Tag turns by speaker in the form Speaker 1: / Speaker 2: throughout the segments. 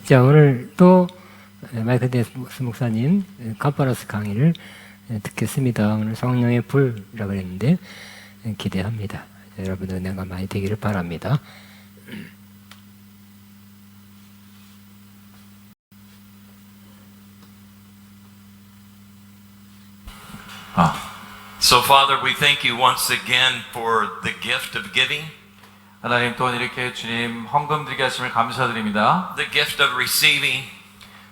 Speaker 1: 자, 오늘 또 마이클 데스 목사님 컨퍼런스 강의를 듣겠습니다. 오늘 성령의 불이라고 했는데 기대합니다. 여러분들 은혜가 많이 되기를 바랍니다.
Speaker 2: So, Father, we thank you once again for the gift of giving,
Speaker 3: 하나님 또한 이렇게 주님 헌금 드리게 하심을 감사드립니다.
Speaker 2: the gift of receiving,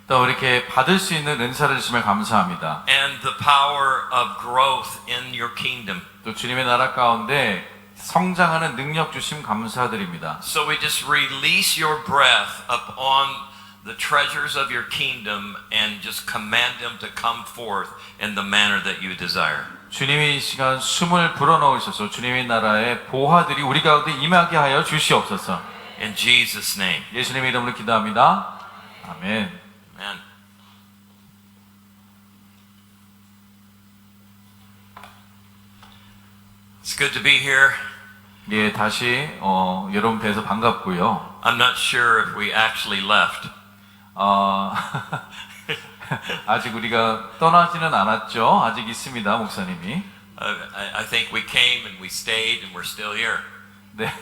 Speaker 3: 또 이렇게 받을 수 있는 은사를 주심을 감사합니다.
Speaker 2: and the power of growth in your kingdom.
Speaker 3: 또 주님의 나라 가운데 성장하는 능력 주심 감사드립니다.
Speaker 2: So we just release your breath upon the treasures of your kingdom and just command them to come forth in the manner that you desire.
Speaker 3: 주님이 이 시간 숨을 불어넣으셔서 주님의 나라의 보화들이 우리 가운데 임하게 하여 주시옵소서.
Speaker 2: In Jesus' name.
Speaker 3: 예수님의 이름으로 기도합니다. 아멘.
Speaker 2: Amen. It's good to be here.
Speaker 3: 예, 다시 여러분 뵈서 반갑고요.
Speaker 2: I'm not sure if we actually left.
Speaker 3: 아직 우리가 떠나지는 않았죠. 아직 있습니다, 목사님이.
Speaker 2: I think we came and we stayed and we're still here.
Speaker 3: 네,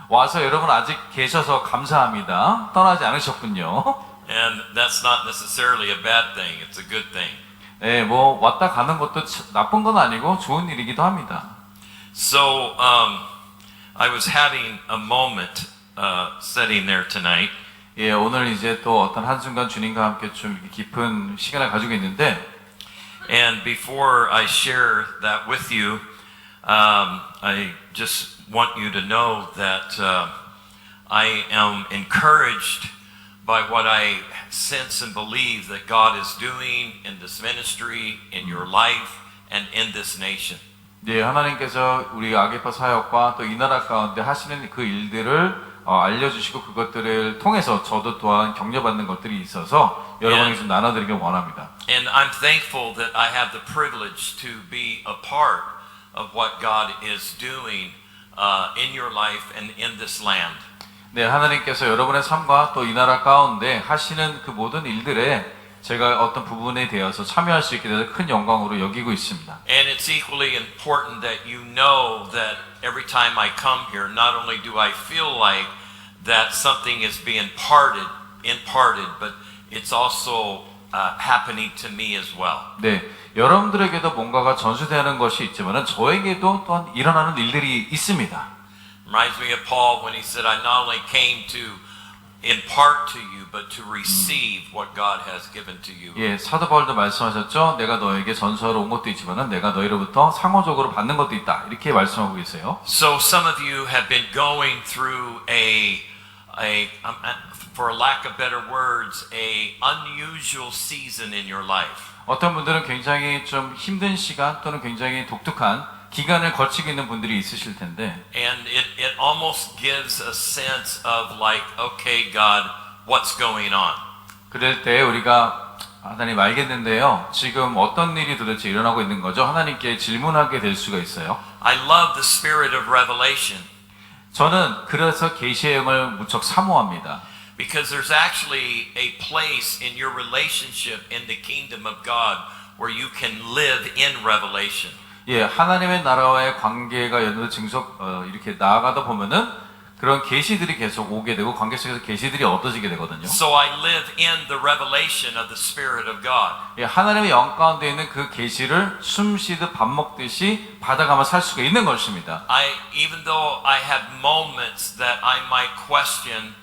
Speaker 3: 와서 여러분 아직 계셔서 감사합니다. 떠나지 않으셨군요.
Speaker 2: And that's not necessarily a bad thing. It's a good thing.
Speaker 3: 네, 뭐 왔다 가는 것도 나쁜 건 아니고 좋은 일이기도 합니다.
Speaker 2: So I was having a moment sitting there tonight.
Speaker 3: 예, 오늘 이제 또 어떤 한순간 주님과 함께 좀 깊은 시간을 가지고 있는데,
Speaker 2: And before I share that with you, I just want you to know that I am encouraged by what I sense and believe that God is doing in this ministry, in your life, and in this nation.
Speaker 3: 네, 하나님께서 우리 아게파 사역과 또 이 나라 가운데 하시는 그 일들을 알려주시고 그것들을 통해서 저도 또한 격려받는 것들이 있어서 여러분에게 좀 나눠드리길 원합니다.
Speaker 2: And I'm thankful that I have the privilege to be a part of what God is doing in your life and in this land.
Speaker 3: 네, 하나님께서 여러분의 삶과 또 이 나라 가운데 하시는 그 모든 일들에 제가 어떤 부분에 대해서 참여할 수 있게 돼서 큰 영광으로 여기고 있습니다.
Speaker 2: And it's equally important that you know that every time I come here, not only do I feel like that something is being imparted, but it's also happening to me as well.
Speaker 3: 네, 여러분들에게도 뭔가가 전수되는 것이 있지만은 저에게도 또한 일어나는 일들이 있습니다.
Speaker 2: Reminds me of Paul when he said, I not only came to impart to you, but to receive what God has given to you.
Speaker 3: 예, 사도 바울도 말씀하셨죠. 내가 너에게 전수하러 온 것도 있지만은 내가 너희로부터 상호적으로 받는 것도 있다. 이렇게 말씀하고 계세요.
Speaker 2: So some of you have been going through for lack of better words, a unusual season in your life.
Speaker 3: 어떤 분들은 굉장히 좀 힘든 시간 또는 굉장히 독특한 기간을 거치고 있는 분들이 있으실 텐데,
Speaker 2: And it almost gives a sense of like, okay, God, what's going on?
Speaker 3: 그럴 때 우리가 하나님 알겠는데요. 지금 어떤 일이 도대체 일어나고 있는 거죠? 하나님께 질문하게 될 수가 있어요.
Speaker 2: I love the spirit of revelation
Speaker 3: 저는 그래서 계시의 영을 무척 사모합니다.
Speaker 2: because there's actually a place in your relationship in the kingdom of God where you can live in revelation.
Speaker 3: 예, 하나님의 나라와의 관계가 이렇게 나아가다 보면은 그런 계시들이 계속 오게 되고 관계 속에서 계시들이 얻어지게 되거든요.
Speaker 2: So I live in the revelation of the Spirit of God.
Speaker 3: 예, 하나님의 영 가운데 있는 그 계시를 숨쉬듯 밥 먹듯이 받아가며 살 수가 있는 것입니다.
Speaker 2: Even though I have moments that I might question,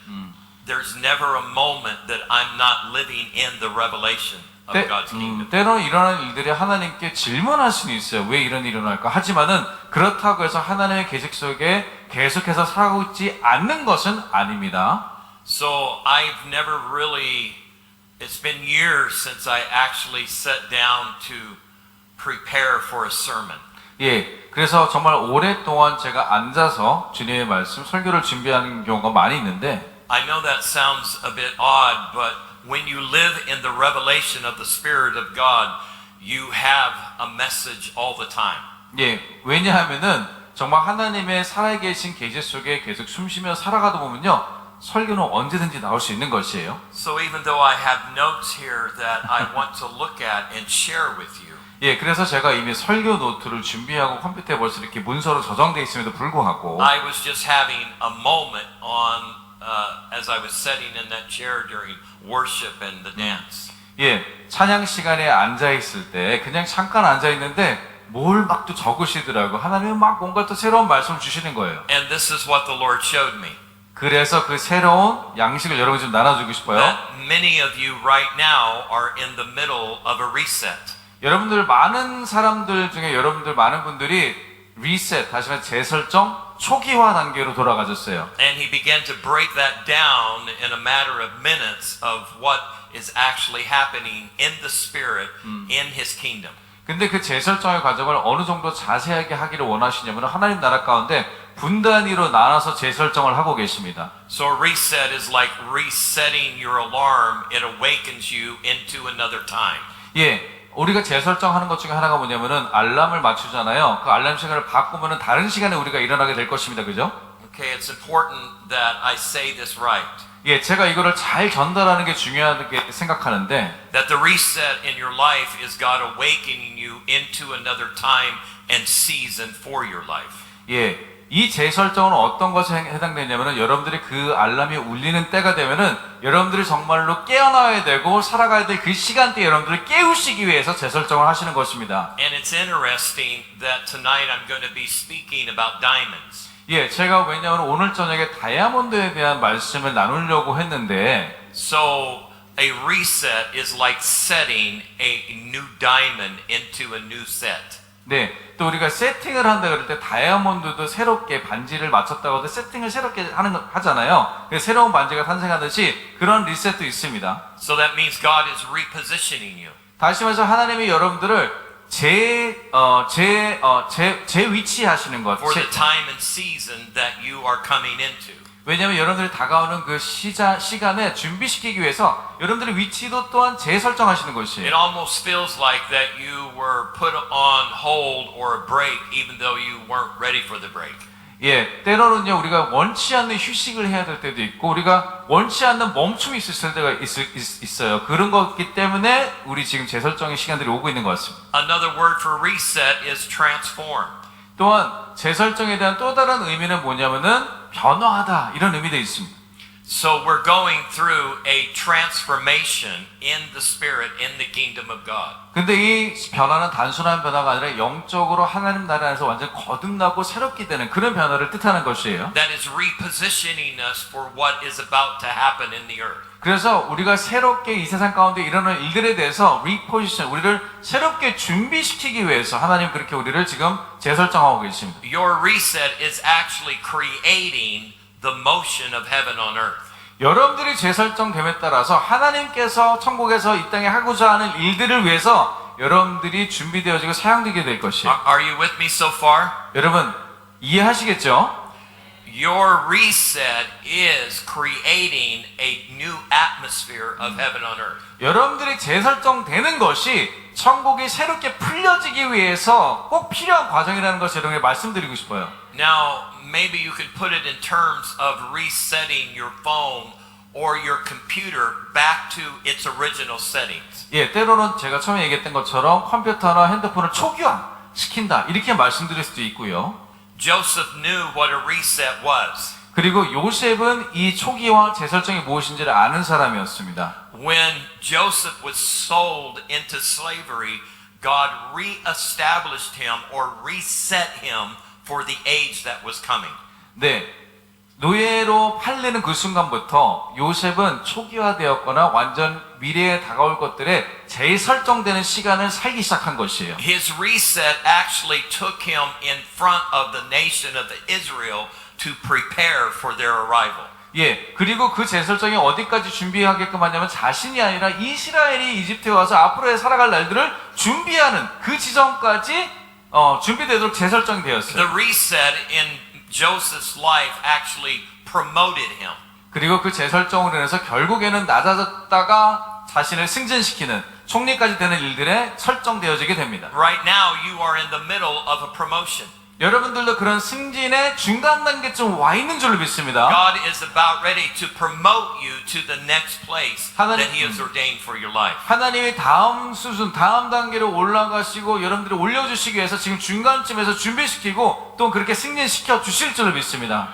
Speaker 2: there's never a moment that I'm not living in the revelation of God's kingdom.
Speaker 3: 때로는 일어나는 일들이 하나님께 질문할 수는 있어요. 왜 이런 일이 일어날까? 하지만은 그렇다고 해서 하나님의 계획 속에 계속해서 살아가고 있지 않는 것은 아닙니다.
Speaker 2: So I've never really, it's been years since I actually sat down to prepare for a sermon.
Speaker 3: 예, 그래서 정말 오랫동안 제가 앉아서 주님의 말씀, 설교를 준비하는 경우가 많이 있는데,
Speaker 2: I know that sounds a bit odd, but when you live in the revelation of the Spirit of God, you have a message all the time.
Speaker 3: 예, 왜냐하면은 정말 하나님의 살아계신 계시 속에 계속 숨쉬며 살아가다 보면요, 설교는 언제든지 나올 수 있는 것이에요.
Speaker 2: So even though I have notes here that I want to look at and share with you,
Speaker 3: 예, 그래서 제가 이미 설교 노트를 준비하고 컴퓨터에 벌써 이렇게 문서로 저장돼 있음에도 불구하고
Speaker 2: I was just having a moment as I was sitting in that chair during worship and the dance.
Speaker 3: 예, 찬양 시간에 앉아 있을 때 그냥 잠깐 앉아 있는데 뭘 막 또 적으시더라고. 하나님은 막 뭔가 또 새로운 말씀을 주시는 거예요.
Speaker 2: And this is what the Lord showed me.
Speaker 3: 그래서 그 새로운 양식을 여러분 좀 나눠주고 싶어요.
Speaker 2: That many of you right now are in the middle of a reset.
Speaker 3: 여러분들 많은 사람들 중에 여러분들 많은 분들이 리셋, 다시 말해 재설정, 초기화 단계로 돌아가셨어요.
Speaker 2: And he began to break that down in a matter of minutes of what is actually happening in the spirit in his kingdom.
Speaker 3: 근데 그 재설정의 과정을 어느 정도 자세하게 하기를 원하시냐면 하나님 나라 가운데 분단위로 나눠서 재설정을 하고 계십니다.
Speaker 2: So a reset is like resetting your alarm. It awakens you into another time.
Speaker 3: 예, 우리가 재설정하는 것 중에 하나가 뭐냐면은 알람을 맞추잖아요. 그 알람 시간을 바꾸면은 다른 시간에 우리가 일어나게 될 것입니다. 그죠?
Speaker 2: Okay, it's important that I say this right.
Speaker 3: 예, 제가 이거를 잘 전달하는 게 중요하게 생각하는데
Speaker 2: That the reset in your life is God awakening you into another time and season for your life.
Speaker 3: 예, 이 재설정은 어떤 것에 해당되냐면은 여러분들이 그 알람이 울리는 때가 되면은 여러분들이 정말로 깨어나야 되고 살아가야 될 그 시간대에 여러분들을 깨우시기 위해서 재설정을 하시는 것입니다.
Speaker 2: And it's interesting that tonight I'm going to be speaking about diamonds.
Speaker 3: 예, 제가 왜냐하면 오늘 저녁에 다이아몬드에 대한 말씀을 나누려고 했는데
Speaker 2: So a reset is like setting a new diamond into a new set.
Speaker 3: 네, 또 우리가 세팅을 한다 그럴 때 다이아몬드도 새롭게 반지를 맞췄다고 해도 세팅을 새롭게 하잖아요. 새로운 반지가 탄생하듯이 그런 리셋도 있습니다.
Speaker 2: So that means God is repositioning you.
Speaker 3: 다시 말해서 하나님이 여러분들을 제 위치 하시는 것.
Speaker 2: For the time and season that you are coming into.
Speaker 3: 왜냐하면 여러분들이 다가오는 그 시간에 준비시키기 위해서 여러분들의 위치도 또한 재설정하시는
Speaker 2: It
Speaker 3: 것이에요.
Speaker 2: almost feels like that you were put on hold or a break even though you weren't ready for the break.
Speaker 3: 예, 때로는요 우리가 원치 않는 휴식을 해야 될 때도 있고 우리가 원치 않는 멈춤이 있을 때가 있어요. 그런 거기 때문에 우리 지금 재설정의 시간들이 오고 있는 것 같습니다.
Speaker 2: Another word for reset is transform.
Speaker 3: 또한 재설정에 대한 또 다른 의미는 뭐냐면은 변화하다 이런 의미도 있습니다.
Speaker 2: So we're going through a transformation in the spirit in the kingdom of God.
Speaker 3: 근데 이 변화는 단순한 변화가 아니라 영적으로 하나님 나라에서 완전 거듭나고 새롭게 되는 그런 변화를 뜻하는 것이에요.
Speaker 2: That is repositioning us for what is about to happen in the earth.
Speaker 3: 그래서 우리가 새롭게 이 세상 가운데 일어나는 일들에 대해서 리포지션, 우리를 새롭게 준비시키기 위해서 하나님 그렇게 우리를 지금 재설정하고 계십니다.
Speaker 2: Your reset is actually creating the motion of heaven on earth.
Speaker 3: 여러분들이 재설정됨에 따라서 하나님께서 천국에서 이 땅에 하고자 하는 일들을 위해서 여러분들이 준비되어지고 사용되게 될 것이에요.
Speaker 2: Are you with me so far?
Speaker 3: 여러분 이해하시겠죠?
Speaker 2: Your reset is creating a new atmosphere of heaven on earth.
Speaker 3: 여러분들이 재설정되는 것이 천국이 새롭게 풀려지기 위해서 꼭 필요한 과정이라는 것을 여러분에게 말씀드리고 싶어요.
Speaker 2: Now, maybe you could put it in terms of resetting your phone or your computer back to its original settings.
Speaker 3: 예, 때로는 제가 처음에 얘기했던 것처럼 컴퓨터나 핸드폰을 초기화시킨다 이렇게 말씀드릴 수도 있고요.
Speaker 2: Joseph knew what a reset was.
Speaker 3: 그리고 요셉은 이 초기화 재설정이 무엇인지를 아는 사람이었습니다.
Speaker 2: When Joseph was sold into slavery, God reestablished him or reset him for the age that was coming.
Speaker 3: 네, 노예로 팔리는 그 순간부터 요셉은 초기화되었거나 완전 미래에 다가올 것들에 재설정되는 시간을 살기 시작한 것이에요.
Speaker 2: His reset actually took him in front of the nation of Israel to prepare for their arrival.
Speaker 3: 예, 그리고 그 재설정이 어디까지 준비하게끔 하냐면 자신이 아니라 이스라엘이 이집트에 와서 앞으로의 살아갈 날들을 준비하는 그 지점까지 준비되도록 재설정이 되었어요.
Speaker 2: The reset in Joseph's life actually promoted him.
Speaker 3: 그리고 그 재설정으로 인해서 결국에는 낮아졌다가 자신을 승진시키는 총리까지 되는 일들에 설정되어지게 됩니다.
Speaker 2: Right now you are in the middle of a promotion.
Speaker 3: 여러분들도 그런 승진의 중간 단계쯤 와 있는 줄로 믿습니다.
Speaker 2: God is about ready to promote you to the next place
Speaker 3: 하나님-
Speaker 2: that He has ordained for your life.
Speaker 3: 하나님이 다음 수준, 다음 단계로 올라가시고 여러분들을 올려주시기 위해서 지금 중간쯤에서 준비시키고 또 그렇게 승진시켜 주실 줄로 믿습니다.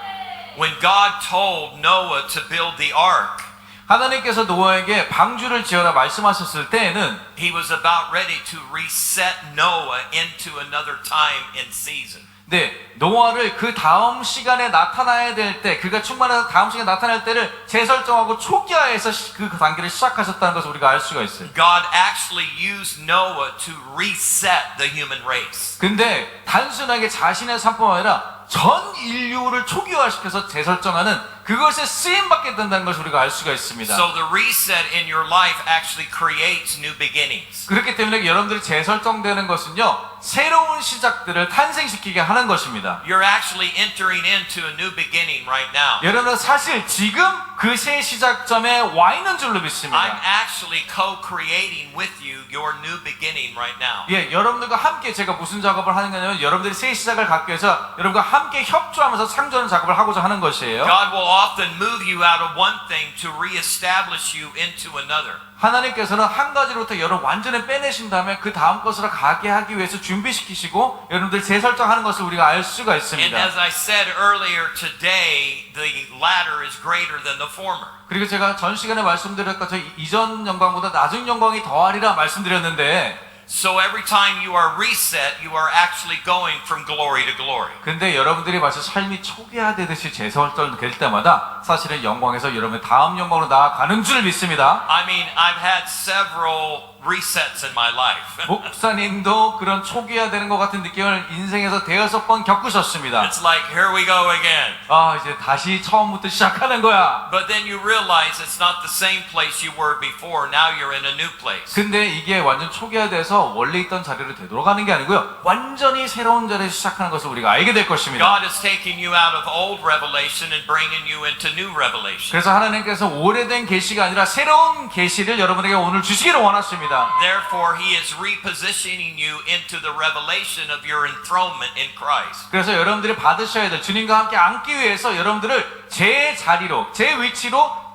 Speaker 2: When God told Noah to build the ark,
Speaker 3: 하나님께서 노아에게 방주를 지어라 말씀하셨을 때에는
Speaker 2: He was about ready to reset Noah into another time and season.
Speaker 3: 네, 노아를 그 다음 시간에 나타나야 될 때, 그가 충만해서 다음 시간에 나타날 때를 재설정하고 초기화해서 그 단계를 시작하셨다는 것을 우리가 알 수가 있어요.
Speaker 2: God actually used Noah to reset the human race.
Speaker 3: 근데 단순하게 자신의 삶뿐만 아니라 전 인류를 초기화시켜서 재설정하는 그것에 쓰임받게 된다는 것을 우리가 알 수가 있습니다.
Speaker 2: So the reset in your life actually creates new beginnings.
Speaker 3: 그렇기 때문에 여러분들이 재설정되는 것은요, 새로운 시작들을 탄생시키게 하는 것입니다.
Speaker 2: You're actually entering into a new beginning right now.
Speaker 3: 여러분은 사실 지금 그 새 시작점에 와 있는 줄로
Speaker 2: I'm
Speaker 3: 믿습니다.
Speaker 2: actually co-creating with you your new beginning right now.
Speaker 3: 예, 여러분들과 함께 제가 무슨 작업을 하는 거냐면 여러분들이 새 시작을 갖기 위해서 여러분과 함께 협조하면서 창조하는 작업을 하고자 하는 것이에요.
Speaker 2: God will often move you out of one thing to reestablish you into another.
Speaker 3: 하나님께서는 한 가지로부터 여러분 완전히 빼내신 다음에 그 다음 것으로 가게 하기 위해서 준비시키시고 여러분들 재설정하는 것을 우리가 알 수가
Speaker 2: And
Speaker 3: 있습니다.
Speaker 2: as I said earlier today, the latter is greater than the former.
Speaker 3: 그리고 제가 전 시간에 말씀드렸던 것처럼 이전 영광보다 낮은 영광이 더하리라 말씀드렸는데
Speaker 2: So every time you are reset, you are actually going from glory to glory.
Speaker 3: 근데 여러분들이 마치 삶이 초기화되듯이 재설정될 때마다 사실은 영광에서 여러분의 다음 영광으로 나아가는 줄 믿습니다.
Speaker 2: I mean, I've had several resets in my life.
Speaker 3: 목사님도 그런 초기화되는 것 같은 느낌을 인생에서 대여섯 번 겪으셨습니다.
Speaker 2: It's like, here we go again.
Speaker 3: 아, 이제 다시 처음부터 시작하는 거야.
Speaker 2: But then you realize it's not the same place you were before. Now you're in a new place.
Speaker 3: 근데 이게 완전 초기화돼서 원래 있던 자리로 되돌아가는 게 아니고요. 완전히 새로운 자리에서 시작하는 것을 우리가 알게 될 것입니다.
Speaker 2: God is taking you out of old revelation and bringing you into new revelation.
Speaker 3: 그래서 하나님께서 오래된 계시가 아니라 새로운 계시를 여러분에게 오늘 주시기를 원하십니다.
Speaker 2: Therefore, He is repositioning you into the revelation of your enthronement in Christ.
Speaker 3: 그래서 여러분들이 받으셔야 될 주님과 함께 앉기 위해서 여러분들을 제 자리로, 제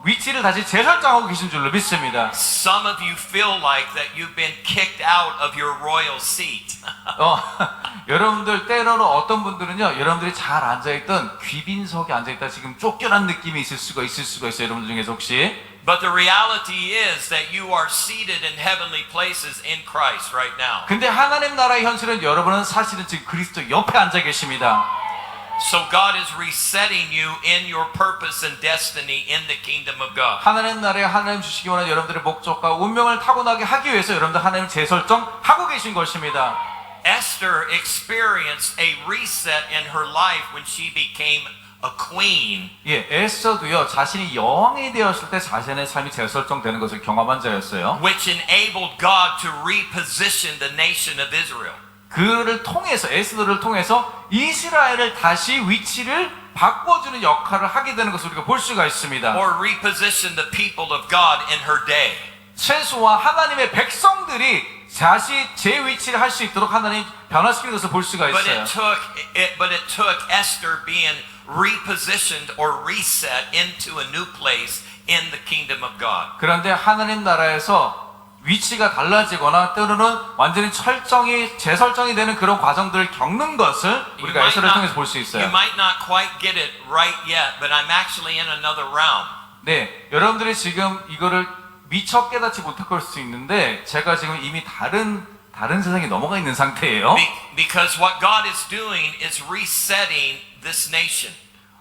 Speaker 3: 위치를 다시 재설정하고 계신 줄로 믿습니다.
Speaker 2: Some of you feel like that you've been kicked out of your royal seat.
Speaker 3: 여러분들 때로는 어떤 분들은요, 여러분들이 잘 앉아있던 귀빈석에 앉아있다 지금 쫓겨난 느낌이 있을 수가 있어요. 여러분들 중에서 혹시.
Speaker 2: But the reality is that you are seated in heavenly places in Christ right now.
Speaker 3: 근데 하나님 나라의 현실은 여러분은 사실은 지금 그리스도 옆에 앉아 계십니다.
Speaker 2: So God is resetting you in your purpose and destiny in the kingdom of God.
Speaker 3: 하나님 나라에 하나님 주시기 원하는 여러분들의 목적과 운명을 타고나게 하기 위해서 여러분들 하나님 재설정하고 계신 것입니다.
Speaker 2: Esther experienced a reset in her life when she became a queen.
Speaker 3: 예, 에스더도요, 자신이 여왕이 되었을 때 자신의 삶이 재설정되는 것을 경험한 자였어요.
Speaker 2: Which enabled God to reposition the nation of Israel.
Speaker 3: 그를 통해서, 에스더를 통해서 이스라엘을 다시 위치를 바꿔주는 역할을 하게 되는 것을 우리가 볼 수가 있습니다.
Speaker 2: Or reposition the people of God in her day.
Speaker 3: 최소한 하나님의 백성들이 다시 제 위치를 할 수 있도록 하나님 변화시키는 것을 볼 수가
Speaker 2: But
Speaker 3: 있어요.
Speaker 2: it took Esther being repositioned or reset into a new place in the kingdom of God.
Speaker 3: 그런데 하나님 나라에서 위치가 달라지거나 때로는 완전히 재설정이 되는 그런 과정들을 겪는 것을 우리가 에스더를 통해서 볼 수
Speaker 2: you
Speaker 3: 있어요.
Speaker 2: might not quite get it right yet, but I'm actually in another realm.
Speaker 3: 네, 여러분들이 지금 이거를 미처 깨닫지 못할 수 있는데 제가 지금 이미 다른 세상에 넘어가 있는 상태예요.
Speaker 2: Because what God is doing is resetting this nation.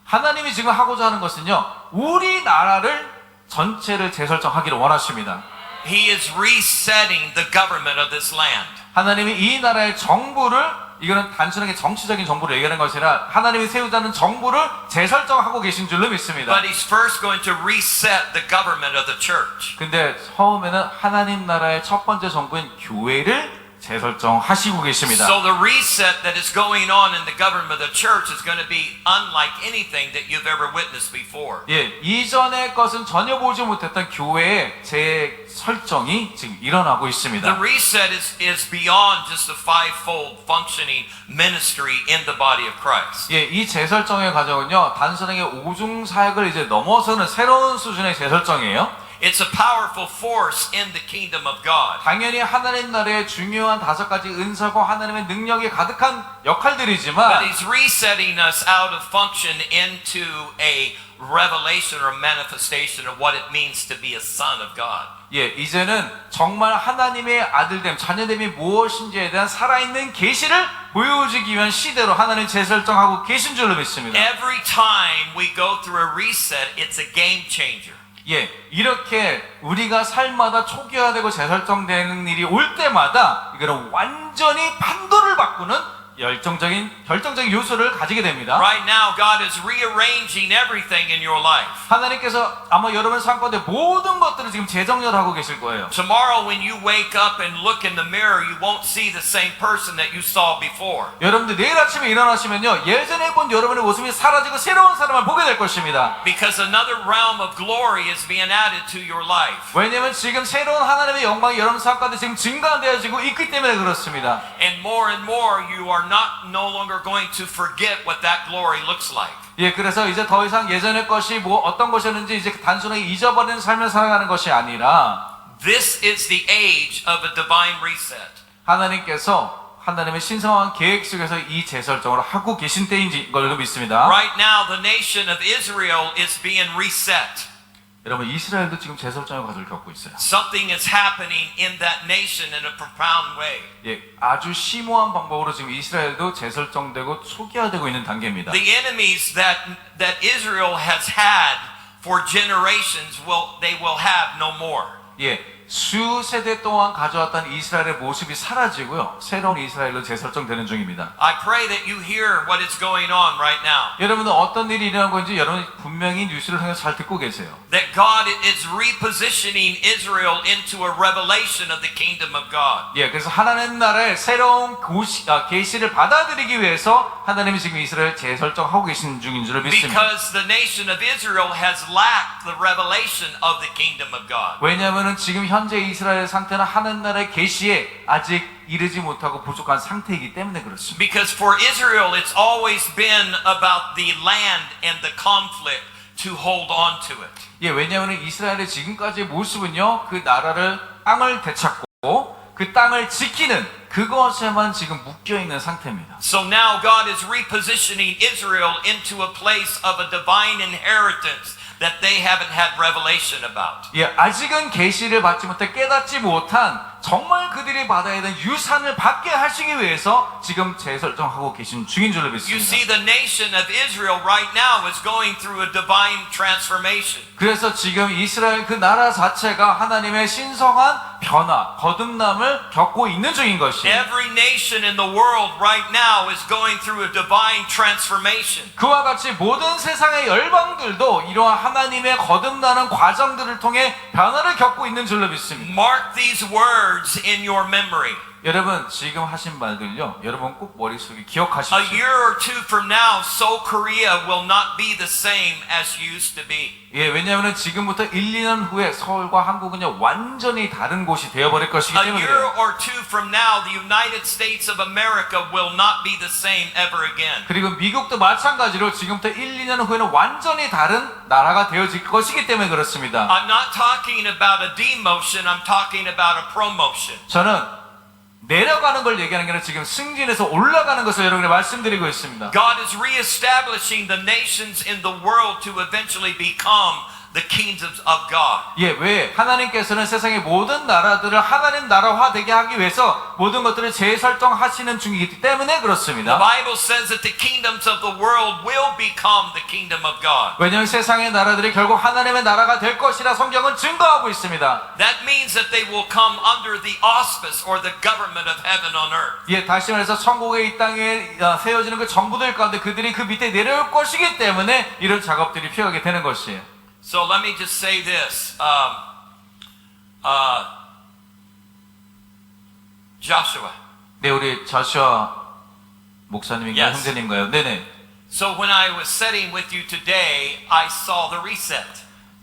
Speaker 3: 하나님이 지금 하고자 하는 것은요, 우리나라를 전체를 재설정하기를 원하십니다.
Speaker 2: He is resetting the government of this land.
Speaker 3: 하나님이 이 나라의 정부를, 이거는 단순하게 정치적인 정부를 얘기하는 것이 아니라 하나님이 세우자는 정부를 재설정하고 계신 줄로 믿습니다.
Speaker 2: But He's first going to reset the government of the church.
Speaker 3: 근데 처음에는 하나님 나라의 첫 번째 정부인 교회를 재설정하시고 계십니다.
Speaker 2: So the reset that is going on in the government of the church is going to be unlike anything that you've ever witnessed before.
Speaker 3: 예, 이전의 것은 전혀 보지 못했던 교회의 재설정이 지금 일어나고
Speaker 2: The
Speaker 3: 있습니다.
Speaker 2: reset is beyond just a fivefold functioning ministry in the body of Christ.
Speaker 3: 예, 이 재설정의 과정은요, 단순하게 오중 사역을 이제 넘어서는 새로운 수준의 재설정이에요.
Speaker 2: It's a powerful force in the kingdom of God.
Speaker 3: 당연히 하나님 나라의 중요한 5가지 은사고 하나님의 능력이 가득한
Speaker 2: But
Speaker 3: 역할들이지만
Speaker 2: he's resetting us out of function into a revelation or manifestation of what it means to be a son of God.
Speaker 3: 예, 이제는 정말 하나님의 아들됨, 자녀됨이 무엇인지에 대한 살아있는 계시를 보여주기 위한 시대로 하나님 재설정하고 계신 줄로 믿습니다.
Speaker 2: Every time we go through a reset, it's a game changer.
Speaker 3: 예, 이렇게 우리가 삶마다 초기화되고 재설정되는 일이 올 때마다 이거는 완전히 판도를 바꾸는 결정적인 요소를 가지게 됩니다.
Speaker 2: Right now, God is rearranging everything in your life.
Speaker 3: 하나님께서 아마 여러분 삶 가운데 모든 것들을 지금 재정렬하고 계실 거예요.
Speaker 2: Tomorrow, when you wake up and look in the mirror, you won't see the same person that you saw before.
Speaker 3: 여러분들 내일 아침에 일어나시면요, 예전에 본 여러분의 모습이 사라지고 새로운 사람을 보게 될 것입니다.
Speaker 2: Because another realm of glory is being added to your life.
Speaker 3: 왜냐하면 지금 새로운 하나님의 영광이 여러분 삶 가운데 지금 증가되어지고 있기 때문에 그렇습니다.
Speaker 2: And more, you are no longer going to forget what that glory looks like.
Speaker 3: 예, 그래서 이제 더 이상 예전의 것이 뭐 어떤 것이었는지 이제 단순하게 잊어버리는 삶을 살아가는 것이 아니라
Speaker 2: This is the age of a divine reset.
Speaker 3: 하나님께서 하나님의 신성한 계획 속에서 이 재설정을 하고 계신 때인 걸로 믿습니다.
Speaker 2: Right now, the nation of Israel is being reset.
Speaker 3: 여러분, 이스라엘도 지금 재설정의 과정을 겪고 있어요.
Speaker 2: Something is happening in that nation in a profound way.
Speaker 3: 예, 아주 심오한 방법으로 지금 이스라엘도 재설정되고 초기화되고 있는 단계입니다.
Speaker 2: The enemies that Israel has had for generations they will have no more.
Speaker 3: 예, 수세대 동안 가져왔던 이스라엘의 모습이 사라지고요, 새로운 이스라엘로 재설정되는 중입니다.
Speaker 2: I pray that you hear what is going on right now.
Speaker 3: 여러분은 어떤 일이 일어난 건지 여러분이 분명히 뉴스를 통해서 잘 듣고 계세요.
Speaker 2: That God is repositioning Israel into a revelation of the kingdom of God.
Speaker 3: 예, 그래서 하나님 나라의 새로운 계시를 받아들이기 위해서 하나님이 지금 이스라엘 재설정하고 계신 중인 줄을 믿습니다.
Speaker 2: Because the nation of Israel has lacked the revelation of the kingdom of God.
Speaker 3: 왜냐하면 지금 현재 이스라엘 상태는 하나님 나라의 계시에 아직 이르지 못하고 부족한 상태이기 때문에 그렇습니다.
Speaker 2: Because for Israel, it's always been about the land and the conflict to hold on to it.
Speaker 3: 예, 왜냐하면 이스라엘의 지금까지의 모습은요, 그 나라를 땅을 되찾고 그 땅을 지키는 그것에만 지금 묶여 있는 상태입니다.
Speaker 2: So now God is repositioning Israel into a place of a divine inheritance that they haven't had revelation about.
Speaker 3: 예, 아직은 계시를 받지 못해 깨닫지 못한 정말 그들이 받아야 되는 유산을 받게 하시기 위해서 지금 재설정하고 계신 중인 줄로
Speaker 2: You
Speaker 3: 믿습니다.
Speaker 2: see, the nation of Israel right now is going through a divine transformation.
Speaker 3: 그래서 지금 이스라엘 그 나라 자체가 하나님의 신성한 변화, 거듭남을 겪고 있는 중인 것이에요.
Speaker 2: Every nation in the world right now is going through a divine transformation.
Speaker 3: 그와 같이 모든 세상의 열방들도 이러한 하나님의 거듭나는 과정들을 통해 변화를 겪고 있는 줄로 믿습니다.
Speaker 2: Mark these words in your memory.
Speaker 3: 여러분, 지금 하신 말들요, 여러분 꼭 머릿속에
Speaker 2: A
Speaker 3: 기억하십시오.
Speaker 2: year or two from now, Seoul, Korea will not be the same as used to be.
Speaker 3: 예, 왜냐하면 지금부터 1, 2년 후에 서울과 한국은요, 완전히 다른 곳이 되어버릴 것이기
Speaker 2: A
Speaker 3: 때문에
Speaker 2: year
Speaker 3: 그래요.
Speaker 2: or two from now, the United States of America will not be the same ever again.
Speaker 3: 그리고 미국도 마찬가지로 지금부터 1, 2년 후에는 완전히 다른 나라가 되어질 것이기 때문에 그렇습니다.
Speaker 2: I'm not talking about a demotion, I'm talking about a promotion.
Speaker 3: 저는 내려가는 걸 얘기하는 게 아니라 지금 승진해서 올라가는 것을 여러분에게 말씀드리고 있습니다.
Speaker 2: God is reestablishing the nations in the world to eventually become the kingdoms of God.
Speaker 3: 예, 왜? 하나님께서는 세상의 모든 나라들을 하나님 나라화 되게 하기 위해서 모든 것들을 재설정하시는 중이기 때문에
Speaker 2: The
Speaker 3: 그렇습니다.
Speaker 2: Bible says that the kingdoms of the world will become the kingdom of God.
Speaker 3: 왜냐하면 세상의 나라들이 결국 하나님의 나라가 될 것이라 성경은 증거하고 있습니다.
Speaker 2: That means that they will come under the auspice or the government of heaven on earth.
Speaker 3: 예, 다시 말해서 천국의 이 땅에 세워지는 그 정부들 가운데 그들이 그 밑에 내려올 것이기 때문에 이런 작업들이 필요하게 되는 것이에요.
Speaker 2: So let me just say this. Joshua.
Speaker 3: 네, 우리 저슈아 목사님인가요?
Speaker 2: Yes.
Speaker 3: 형제님인가요? 네네.
Speaker 2: So when I was sitting with you today, I saw the reset.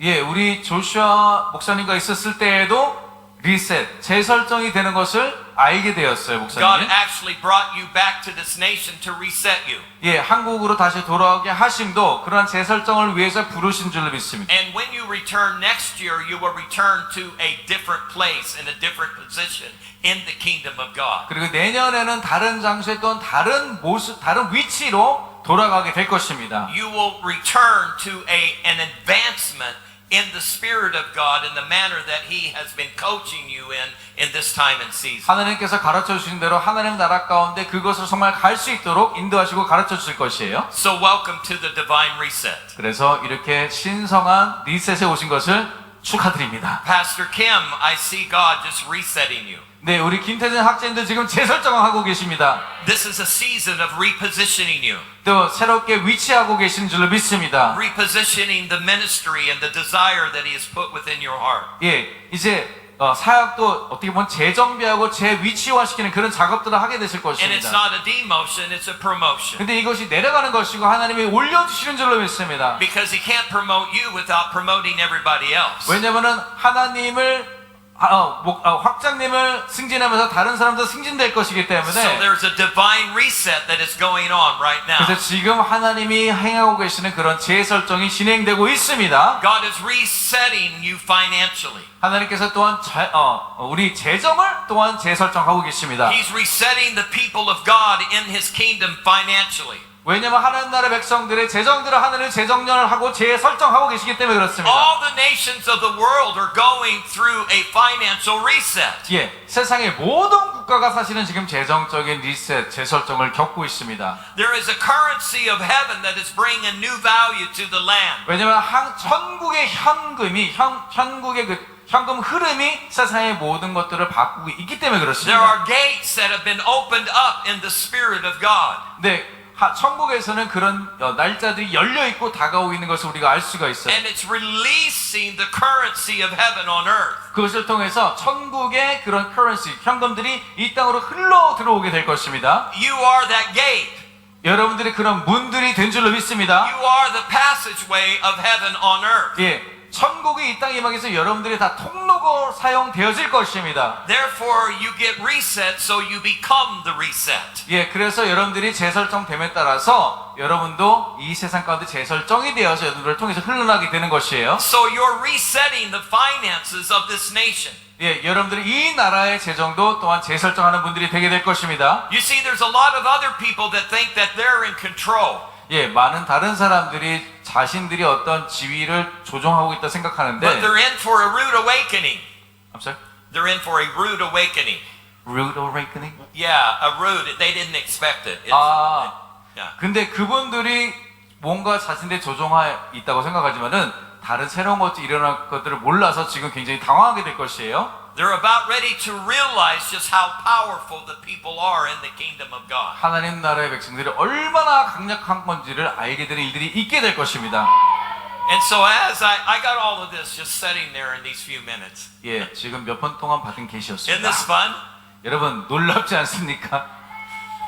Speaker 3: 예, 우리 조슈아 목사님과 있었을 때에도 리셋, 재설정이 되는 것을 알게 되었어요,
Speaker 2: God
Speaker 3: 목사님.
Speaker 2: actually brought you back to this nation to reset you.
Speaker 3: 예, 한국으로 다시 돌아오게 하심도 그러한 재설정을 위해서 부르신 줄로 믿습니다.
Speaker 2: And when you return next year, you will return to a different place and a different position in the kingdom of God.
Speaker 3: 그리고 내년에는 다른 장소에 또한 다른 모습, 다른 위치로 돌아가게 될 것입니다.
Speaker 2: You will return to an advancement in the Spirit of God in the manner that He has been coaching you in this time and season.
Speaker 3: 하나님께서 가르쳐 주신 대로 하나님 나라 가운데 그것을 정말 갈 수 있도록 인도하시고 가르쳐 주실 것이에요.
Speaker 2: So welcome to the divine reset.
Speaker 3: 그래서 이렇게 신성한 리셋에 오신 것을 축하드립니다.
Speaker 2: Pastor Kim, I see God just resetting you.
Speaker 3: 네, 우리 김태진 학생도 지금 재설정하고 계십니다.
Speaker 2: This is a season of repositioning you.
Speaker 3: 또 새롭게 위치하고 계신 줄로 믿습니다.
Speaker 2: Repositioning the ministry and the desire that He has put within your heart.
Speaker 3: 예, 이제 사역도 어떻게 보면 재정비하고 재위치화시키는 그런 작업들을 하게 되실
Speaker 2: And it's
Speaker 3: 것입니다.
Speaker 2: not a demotion, it's a promotion.
Speaker 3: 근데 이것이 내려가는 것이고 하나님이 올려주시는 줄로 믿습니다.
Speaker 2: Because He can't promote you without promoting everybody else.
Speaker 3: 왜냐하면 하나님을 확장님을 승진하면서 다른 사람도 승진될 것이기
Speaker 2: So
Speaker 3: 때문에
Speaker 2: there's a divine reset that is going on right now.
Speaker 3: 그래서 지금 하나님이 행하고 계시는 그런 재설정이 진행되고 있습니다.
Speaker 2: God is resetting you financially.
Speaker 3: 하나님께서 또한 우리 재정을 또한 재설정하고 계십니다.
Speaker 2: He's resetting the people of God in His kingdom financially.
Speaker 3: 왜냐하면 하나님 나라 백성들의 재정들을 하나님 재정년을 하고 재설정하고 계시기 때문에 그렇습니다.
Speaker 2: All the nations of the world are going through a financial reset.
Speaker 3: 예, 세상의 모든 국가가 사실은 지금 재정적인 리셋, 재설정을 겪고 있습니다.
Speaker 2: There is a currency of heaven that is bringing a new value to the land.
Speaker 3: 왜냐하면 천국의 현금이 현국의 그 현금 흐름이 세상의 모든 것들을 바꾸고 있기 때문에
Speaker 2: There
Speaker 3: 그렇습니다.
Speaker 2: are gates that have been opened up in the Spirit of God.
Speaker 3: 네, 천국에서는 그런 날짜들이 열려 있고 다가오고 있는 것을 우리가 알 수가 있어요.
Speaker 2: And it's releasing the currency of heaven on earth.
Speaker 3: 그것을 통해서 천국의 그런 커런시, 현금들이 이 땅으로 흘러 들어오게 될 것입니다.
Speaker 2: You are that gate.
Speaker 3: 여러분들이 그런 문들이 된 줄로 믿습니다.
Speaker 2: You are the passageway of heaven on earth.
Speaker 3: 예, 천국이 이 땅에 임하기 위해서 여러분들이 다 통로로 사용되어질 것입니다.
Speaker 2: Therefore, you get reset, so you become the reset.
Speaker 3: 예, 그래서 여러분들이 재설정됨에 따라서 여러분도 이 세상 가운데 재설정이 되어서 여러분들을 통해서 흘러나게 되는 것이에요.
Speaker 2: So you're resetting the finances of this nation.
Speaker 3: 예, 여러분들이 이 나라의 재정도 또한 재설정하는 분들이 되게 될 것입니다.
Speaker 2: You see, there's a lot of other people that think that they're in control.
Speaker 3: 예, 많은 다른 사람들이 자신들이 어떤 지위를 조종하고 있다 생각하는데
Speaker 2: But they're in for a rude awakening.
Speaker 3: I'm sorry?
Speaker 2: They're in for a rude awakening.
Speaker 3: Rude awakening?
Speaker 2: Yeah, a rude. They didn't expect it. Yeah.
Speaker 3: 근데 그분들이 뭔가 자신들이 조종하에 있다고 생각하지만은 다른 새로운 것들이 일어날 것들을 몰라서 지금 굉장히 당황하게 될 것이에요.
Speaker 2: They're about ready to realize just how powerful the people are in the kingdom of God.
Speaker 3: 하나님 나라의 백성들이 얼마나 강력한 건지를 알게 되는 일들이 있게 될 것입니다.
Speaker 2: And so as I got all of this just sitting there in these few minutes.
Speaker 3: 예, 지금 몇 번 동안 받은
Speaker 2: Isn't
Speaker 3: 계시였습니다.
Speaker 2: this fun?
Speaker 3: 여러분 놀랍지 않습니까?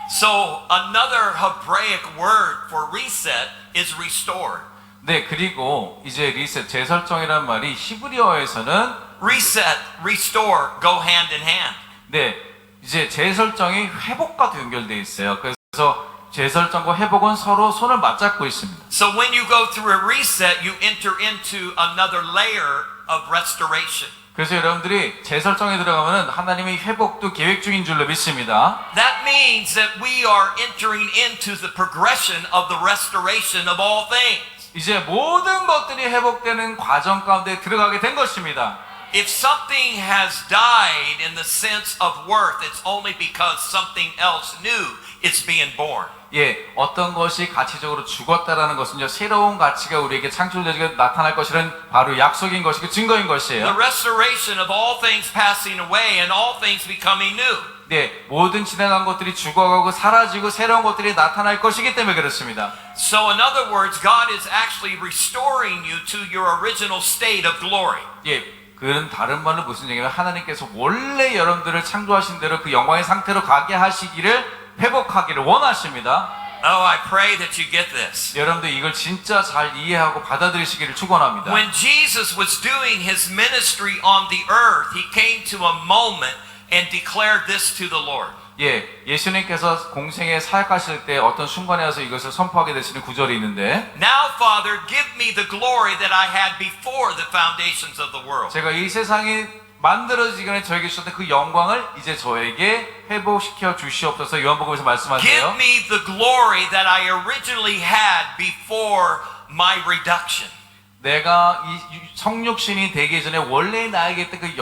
Speaker 2: So another Hebraic word for reset is restored.
Speaker 3: 네, 그리고 이제 리셋, 재설정이란 말이 히브리어에서는
Speaker 2: Reset, restore go hand in hand.
Speaker 3: 네, 이제 재설정이 회복과 연결되어 있어요. 그래서 재설정과 회복은 서로 손을 맞잡고 있습니다.
Speaker 2: So when you go through a reset, you enter into another layer of restoration.
Speaker 3: 그래서 여러분들이 재설정에 들어가면 하나님의 회복도 계획 중인 줄로 믿습니다.
Speaker 2: That means that we are entering into the progression of the restoration of all things.
Speaker 3: 이제 모든 것들이 회복되는 과정 가운데 들어가게 된 것입니다.
Speaker 2: If something has died in the sense of worth, it's only because something else new is being born.
Speaker 3: 예, 어떤 것이 가치적으로 죽었다라는 것은요, 새로운 가치가 우리에게 창출되고 나타날 것이라는 바로 약속인 것이고 증거인
Speaker 2: The
Speaker 3: 것이에요.
Speaker 2: restoration of all things passing away and all things becoming new.
Speaker 3: 네, 모든 지나간 것들이 죽어가고 사라지고 새로운 것들이 나타날 것이기 때문에 그렇습니다.
Speaker 2: So in other words, God is actually restoring you to your original state of glory.
Speaker 3: 예, 그는 다른 말로 무슨 얘기냐면 하나님께서 원래 여러분들을 창조하신 대로 그 영광의 상태로 가게 하시기를 회복하기를 원하십니다.
Speaker 2: Oh, I pray that you get this.
Speaker 3: 여러분들 이걸 진짜 잘 이해하고 받아들이시기를 축원합니다.
Speaker 2: When Jesus was doing his ministry on the earth, he came to a moment and declared this to the Lord.
Speaker 3: 예, 예수님께서 공생에 사역하실 때 어떤 순간에 와서 이것을 선포하게 되시는 구절이 있는데
Speaker 2: Now, Father, give me the glory that I had before the foundations of the world.
Speaker 3: 제가 이 세상이 만들어지기 전에 저에게 주셨던 그 영광을 이제 저에게 회복시켜 주시옵소서. 요한복음에서 말씀하세요.
Speaker 2: Give me the glory that I originally had before my reduction.
Speaker 3: 내가 이 성육신이 되기 전에 원래 나에게 있던 그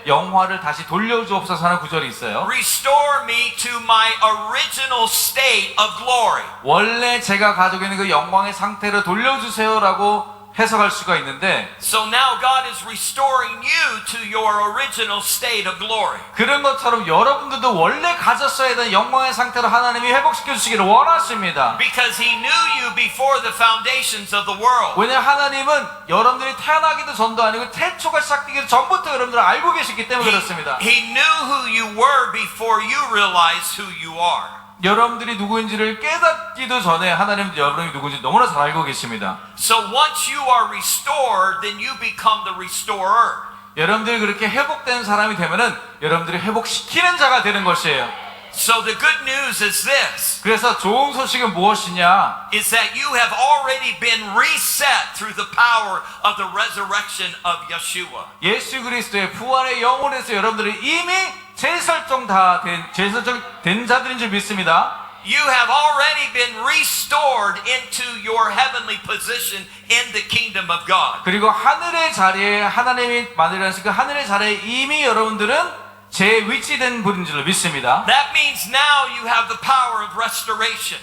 Speaker 3: 영화를 다시 돌려주옵소서 하는 구절이 있어요.
Speaker 2: Restore me to my original state of glory.
Speaker 3: 원래 제가 가지고 있는 그 영광의 상태로 돌려주세요라고 해석할 수가 있는데
Speaker 2: So now God is restoring you to your original state of glory.
Speaker 3: 그런 것처럼 여러분들도 원래 가졌어야 되는 영광의 상태로 하나님이 회복시켜 주시기를 원하십니다.
Speaker 2: Because he knew you before the foundations of the world.
Speaker 3: 왜냐하면 하나님은 여러분들이 태어나기도 전도 아니고 태초가 시작되기 전부터 여러분들을 알고 계시기 때문에 그렇습니다.
Speaker 2: He knew who you were before you realized who you are.
Speaker 3: 여러분들이 누구인지를 깨닫기도 전에 하나님은 여러분이 누구인지 너무나 잘 알고 계십니다.
Speaker 2: So once you are restored, then you become the restorer.
Speaker 3: 여러분들이 그렇게 회복된 사람이 되면은 여러분들이 회복시키는 자가 되는 것이에요.
Speaker 2: So the good news is this,
Speaker 3: 그래서 좋은 소식은 무엇이냐?
Speaker 2: is that you have already been reset through the power of the resurrection of Yeshua.
Speaker 3: 예수 그리스도의 부활의 영혼에서 여러분들이 이미 재설정된 자들인 줄 믿습니다.
Speaker 2: You have already been restored into your heavenly position in the kingdom of God.
Speaker 3: 그리고 하늘의 자리에 하나님이 만들어내신 그 하늘의 자리에 이미 여러분들은 재위치된 분인 줄 믿습니다.
Speaker 2: That means now you have the power of restoration.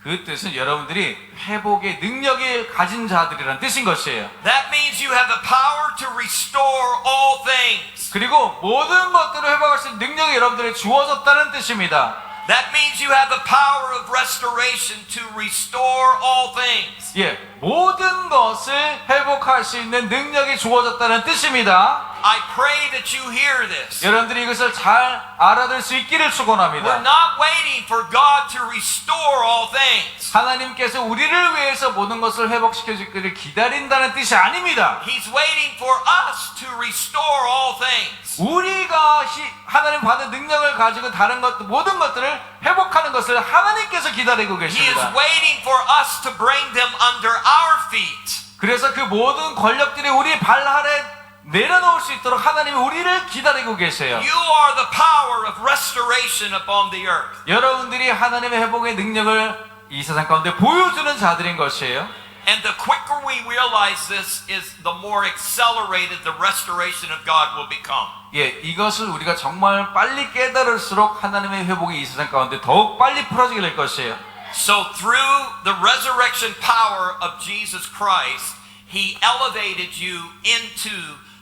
Speaker 3: 그 뜻은 여러분들이 회복의 능력을 가진 자들이라는 뜻인 것이에요.
Speaker 2: That means you have the power to restore all things.
Speaker 3: 그리고 모든 것들을 회복할 수 있는 능력이 여러분들에게 주어졌다는 뜻입니다.
Speaker 2: That means you have the power of restoration to restore all things.
Speaker 3: 예, 모든 것을 회복할 수 있는 능력이 주어졌다는 뜻입니다.
Speaker 2: I pray that you hear this.
Speaker 3: 여러분들이 이것을 잘 알아들 수 있기를
Speaker 2: We're
Speaker 3: 축원합니다.
Speaker 2: not waiting for God to restore all things.
Speaker 3: 하나님께서 우리를 위해서 모든 것을 회복시켜 주기를 기다린다는 뜻이 아닙니다.
Speaker 2: He's waiting for us to restore all things.
Speaker 3: 우리가 하나님 받은 능력을 가지고 다른 것 모든 것들을 회복하는 것을 하나님께서 기다리고
Speaker 2: He is
Speaker 3: 계십니다.
Speaker 2: waiting for us to bring them under our feet.
Speaker 3: 그래서 그 모든 권력들이 우리 발 아래 내려놓을 수 있도록 하나님이 우리를 기다리고 계세요.
Speaker 2: You are the power of restoration upon the earth.
Speaker 3: 여러분들이 하나님의 회복의 능력을 이 세상 가운데 보여주는 자들인 것이에요.
Speaker 2: And the quicker we realize this, is the more accelerated the restoration of God will become.
Speaker 3: 예, 이것을 우리가 정말 빨리 깨달을수록 하나님의 회복이 이 세상 가운데 더욱 빨리 풀어지게 될 것이에요.
Speaker 2: So through the resurrection power of Jesus Christ, He elevated you into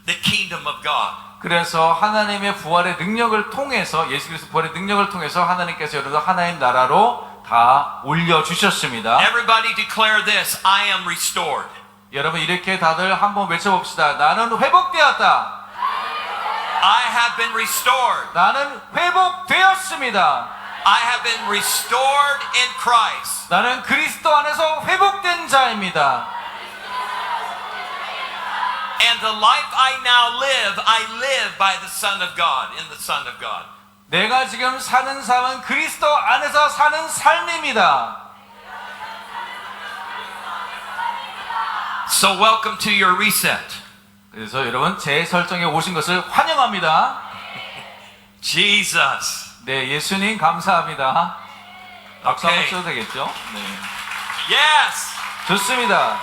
Speaker 2: the kingdom of God.
Speaker 3: 그래서 하나님의 부활의 능력을 통해서 예수 그리스도 부활의 능력을 통해서 하나님께서 여러분들 하나님 나라로 다 올려 주셨습니다.
Speaker 2: Everybody declare this, I am restored.
Speaker 3: 여러분 이렇게 다들 한번 외쳐 봅시다. 나는 회복되었다.
Speaker 2: I have been restored.
Speaker 3: 나는 회복되었습니다.
Speaker 2: I have been restored in Christ.
Speaker 3: 나는 그리스도 안에서 회복된 자입니다.
Speaker 2: And the life I now live by the Son of God, in the Son of God.
Speaker 3: 내가 지금 사는 삶은 그리스도 안에서 사는 삶입니다.
Speaker 2: So welcome to your reset.
Speaker 3: 그래서 여러분 재설정에 오신 것을 환영합니다.
Speaker 2: Jesus.
Speaker 3: 네, 예수님 감사합니다. 박수 한번 쳐도 되겠죠? 네.
Speaker 2: Yes.
Speaker 3: 좋습니다.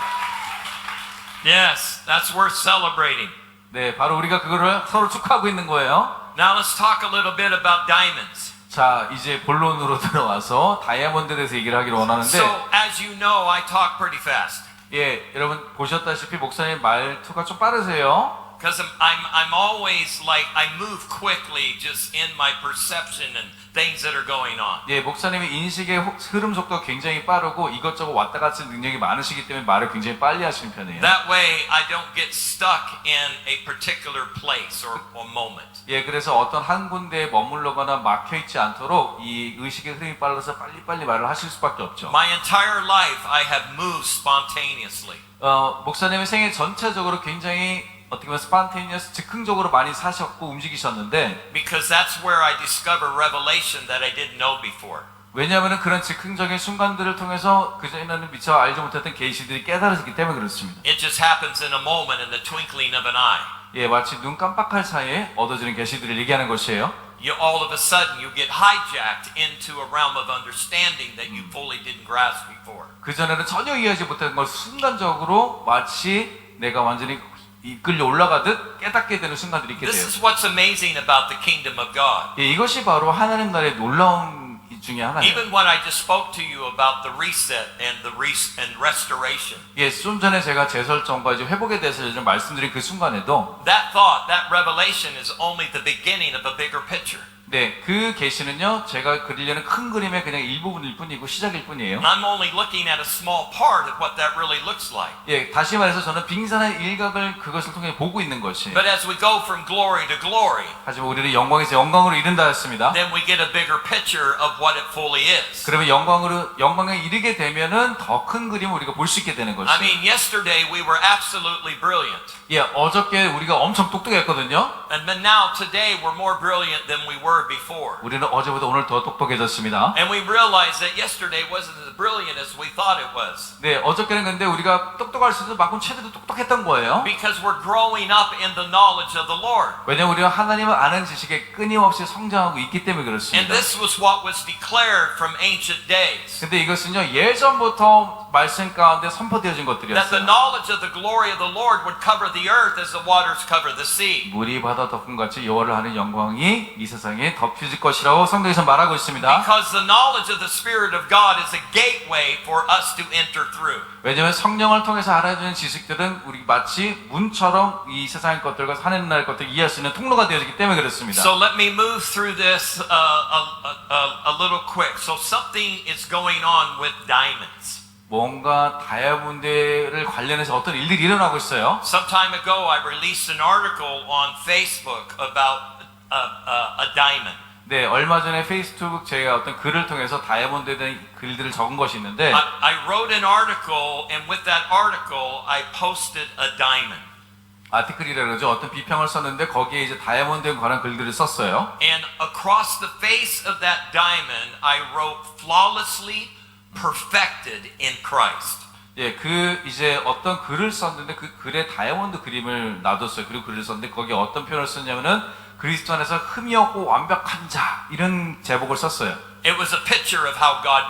Speaker 2: Yes, that's worth celebrating.
Speaker 3: 네, 바로 우리가 그거를 서로 축하하고 있는 거예요.
Speaker 2: Now let's talk a little bit about diamonds.
Speaker 3: 자, 이제 본론으로 들어와서 다이아몬드에 대해서 얘기를 하기를 원하는데
Speaker 2: So, as you know, I talk pretty fast.
Speaker 3: 예, 여러분 보셨다시피 목사님 말투가 좀 빠르세요.
Speaker 2: Because I'm always like, I move quickly just in my perception and things that are going on.
Speaker 3: 예, 목사님이 인식의 흐름 속도가 굉장히 빠르고 이것저것 왔다 갔다 능력이 많으시기 때문에 말을 굉장히 빨리 하시는 편이에요.
Speaker 2: That way I don't get stuck in a particular place or moment.
Speaker 3: 예, 그래서 어떤 한 군데에 머물러거나 막혀 있지 않도록 이 의식의 흐름이 빨라서 빨리빨리 말을 하실 수밖에 없죠.
Speaker 2: My entire life I have moved spontaneously.
Speaker 3: 목사님의 생애 전체적으로 굉장히 어떻게 보면 스판테니어스 즉흥적으로 많이 사셨고 움직이셨는데
Speaker 2: Because that's where I discover revelation that I didn't know before.
Speaker 3: 왜냐하면 그런 즉흥적인 순간들을 통해서 그전에는 미처 알지 못했던 계시들이 깨달아졌기 때문에 그렇습니다.
Speaker 2: It just happens in a moment, in the twinkling of an eye.
Speaker 3: 예, 마치 눈 깜빡할 사이에 얻어지는 계시들을 얘기하는 것이에요.
Speaker 2: All of a sudden you get hijacked into a realm of understanding that you fully didn't grasp before.
Speaker 3: 그전에는 전혀 이해하지 못했던 걸 순간적으로 마치 내가 완전히 이끌려 올라가듯 깨닫게 되는 순간들이 있게
Speaker 2: This
Speaker 3: 돼요.
Speaker 2: is what's amazing about the kingdom of God.
Speaker 3: 예, 이것이 바로 하나님 나라의 놀라운 이 중에 하나예요.
Speaker 2: Even when I just spoke to you about the reset and and restoration,
Speaker 3: 예, 좀 전에 제가 재설정과 이제 회복에 대해서 좀 말씀드린 그 순간에도
Speaker 2: that thought, that revelation is only the beginning of a bigger picture.
Speaker 3: 네, 그 계시는요, 제가 그리려는 큰 그림의 그냥 일부분일 뿐이고 시작일 뿐이에요.
Speaker 2: I'm only looking at a small part of what that really looks like.
Speaker 3: 예, 다시 말해서 저는 빙산의 일각을 그것을 통해 보고 있는 것이.
Speaker 2: But as we go from glory to glory,
Speaker 3: 하지만 우리를 영광에서 영광으로 이른다 했습니다.
Speaker 2: then we get a bigger picture of what it fully is.
Speaker 3: 그러면 영광에 이르게 되면은 더 큰 그림을 우리가 볼 수 있게 되는 것이에요.
Speaker 2: I mean, yesterday we were absolutely brilliant.
Speaker 3: 예, 어저께 우리가 엄청 똑똑했거든요.
Speaker 2: And then now today we're more brilliant than we were before.
Speaker 3: 우리는 어제보다 오늘 더 똑똑해졌습니다.
Speaker 2: And we realized that yesterday wasn't as brilliant as we thought it was.
Speaker 3: 네, 어저께는 근데 우리가 똑똑할 수도 만큼 최대도 똑똑했던 거예요.
Speaker 2: Because we're growing up in the knowledge of the Lord.
Speaker 3: 왜냐면 우리가 하나님을 아는 지식에 끊임없이 성장하고 있기 때문에
Speaker 2: And
Speaker 3: 그렇습니다.
Speaker 2: this was what was declared from ancient days.
Speaker 3: 근데 이것은요, 예전부터 말씀 가운데 선포되어진
Speaker 2: That the
Speaker 3: 것들이었어요.
Speaker 2: knowledge of the glory of the Lord would cover the earth as the waters cover the sea.
Speaker 3: 물이 바다 덮음같이 여호와를 아는 영광이 이 세상에 덮여질 것이라고 성경에서 말하고 있습니다.
Speaker 2: Because the knowledge of the Spirit of God is a gateway for us to enter through.
Speaker 3: 왜냐하면 성령을 통해서 알아주는 지식들은 우리 마치 문처럼 이 세상의 것들과 하늘 나라의 것들을 이해할 수 있는 통로가 되어지기 때문에 그렇습니다.
Speaker 2: So let me move through this a little quick. So something is going on with diamonds.
Speaker 3: 뭔가 다이아몬드를 관련해서 어떤 일들이 일어나고 있어요.
Speaker 2: Some time ago, I released an article on Facebook about a diamond.
Speaker 3: 네, 얼마 전에 페이스북 제가 어떤 글을 통해서 다이아몬드에 대한 글들을 적은 것이 있는데
Speaker 2: I wrote an article, and with that article, I posted a diamond.
Speaker 3: 아티클이라 그러죠. 어떤 비평을 썼는데 거기에 이제 다이아몬드에 관한 글들을 썼어요.
Speaker 2: And across the face of that diamond, I wrote flawlessly perfected in Christ.
Speaker 3: 예, 그 이제 어떤 글을 썼는데 그 글에 다이아몬드 그림을 놔뒀어요. 그리고 글을 썼는데 거기에 어떤 표현을 썼냐면은 그리스도 안에서 흠이 없고 완벽한 자 이런 제목을 썼어요.
Speaker 2: It was a picture of how God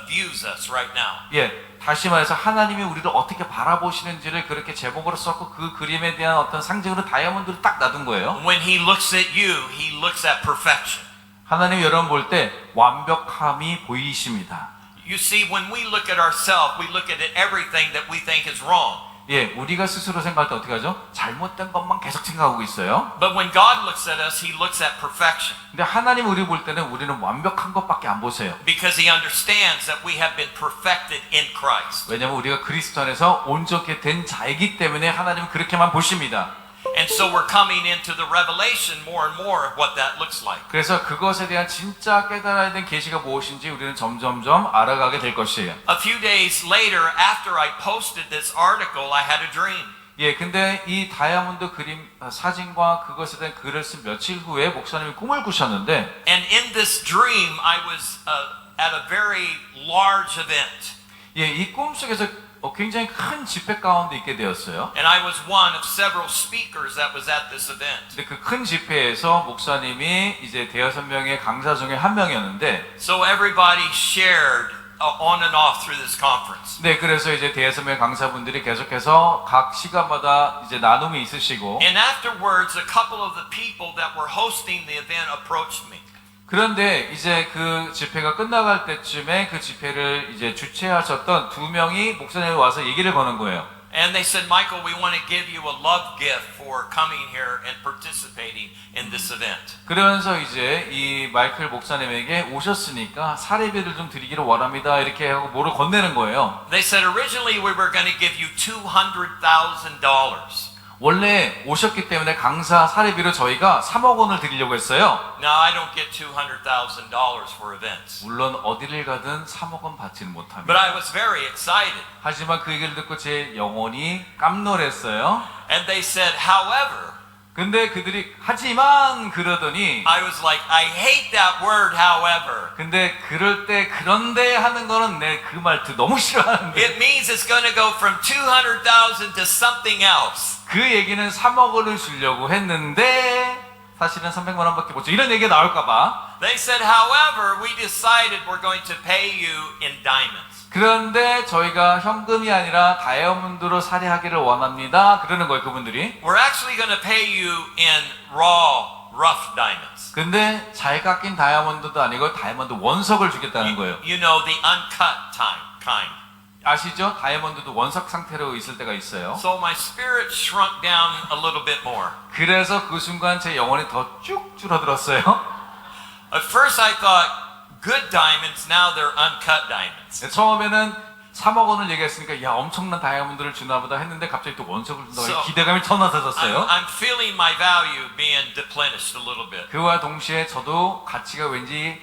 Speaker 2: views us right now.
Speaker 3: 예, 다시 말해서 하나님이 우리를 어떻게 바라보시는지를 그렇게 제목으로 썼고 그 그림에 대한 어떤 상징으로 다이아몬드를 딱 놔둔 거예요.
Speaker 2: When He looks at you, He looks at perfection.
Speaker 3: 하나님이 여러분 볼 때 완벽함이 보이십니다.
Speaker 2: You see, when we look at ourselves, we look at everything that we think is wrong.
Speaker 3: 예, 우리가 스스로 생각할 때 어떻게 하죠? 잘못된 것만 계속 생각하고 있어요.
Speaker 2: But when God looks at us, He looks at perfection.
Speaker 3: 근데 하나님 우리 볼 때는 우리는 완벽한 것밖에 안 보세요.
Speaker 2: Because He understands that we have been perfected in Christ.
Speaker 3: 왜냐하면 우리가 그리스도 안에서 온전케 된 자이기 때문에 하나님은 그렇게만 보십니다.
Speaker 2: And so we're coming into the revelation more and more of what that looks like.
Speaker 3: 그래서 그것에 대한 진짜 깨달아야 된 계시가 무엇인지 우리는 점점점 알아가게 될 것이에요.
Speaker 2: A few days later, after I posted this article, I had a dream.
Speaker 3: 예, 근데 이 다이아몬드 그림 사진과 그것에 대한 글을 쓴 며칠 후에 목사님이 꿈을 꾸셨는데
Speaker 2: And in this dream, I was at a very large event.
Speaker 3: 예, 이 꿈 속에서 굉장히 큰 집회 가운데 있게 되었어요.
Speaker 2: And I was one of several speakers that was at this event.
Speaker 3: 근데 그 큰 집회에서 목사님이 이제 대여섯 명의 강사 중에 한 명이었는데
Speaker 2: So everybody shared on and off through this conference.
Speaker 3: 네, 그래서 이제 대여섯 명의 강사분들이 계속해서 각 시간마다 이제 나눔이 있으시고
Speaker 2: And afterwards, a couple of the people that were hosting the event approached me.
Speaker 3: 그런데 이제 그 집회가 끝나갈 때쯤에 그 집회를 이제 주최하셨던 두 명이 목사님에 와서 얘기를 거는 거예요.
Speaker 2: And they said, Michael, we want to give you a love gift for coming here and participating in this event.
Speaker 3: 그러면서 이제 이 마이클 목사님에게 오셨으니까 사례비를 좀 드리기를 원합니다. 이렇게 하고 뭐를 건네는 거예요.
Speaker 2: They said, originally we were going to give you $200,000.
Speaker 3: 원래 오셨기 때문에 강사 사례비로 저희가 3억 원을 드리려고 했어요.
Speaker 2: Now, I don't get $200,000 for events.
Speaker 3: 물론 어디를 가든 3억 원 받지는
Speaker 2: But
Speaker 3: 못합니다.
Speaker 2: I was very excited.
Speaker 3: 하지만 그 얘기를 듣고 제 영혼이 깜놀했어요.
Speaker 2: And they said, however,
Speaker 3: 근데 그들이 하지만 그러더니
Speaker 2: I was like, I hate that word, however.
Speaker 3: 근데 그럴 때 그런데 하는 거는 내 그 말투 너무 싫어하는데
Speaker 2: It means it's going to go from 200,000 to something else.
Speaker 3: 그 얘기는 3억 원을 주려고 했는데 사실은 300만 원밖에 못 줘. 이런 얘기가 나올까 봐.
Speaker 2: They said, however, we decided we're going to pay you in diamonds.
Speaker 3: 그런데 저희가 현금이 아니라 다이아몬드로 살해하기를 원합니다. 그러는 거예요, 그분들이.
Speaker 2: We're actually going to pay you in raw, rough diamonds.
Speaker 3: 근데 잘 깎인 다이아몬드도 아니고 다이아몬드 원석을 주겠다는 거예요.
Speaker 2: You know, the uncut kind.
Speaker 3: 아시죠? 다이아몬드도 원석 상태로 있을 때가 있어요.
Speaker 2: So my spirit shrunk down a little bit more.
Speaker 3: 그래서 그 순간 제 영혼이 더 쭉 줄어들었어요.
Speaker 2: At first I thought, good diamonds, now they're uncut diamonds.
Speaker 3: 처음에는 3억 원을 얘기했으니까 야 엄청난 다이아몬드를 주나 보다 했는데 갑자기 또 원석을 준다고
Speaker 2: So,
Speaker 3: 기대감이 더 낮아졌어요.
Speaker 2: I'm feeling my value being depleted a little bit.
Speaker 3: 그와 동시에 저도 가치가 왠지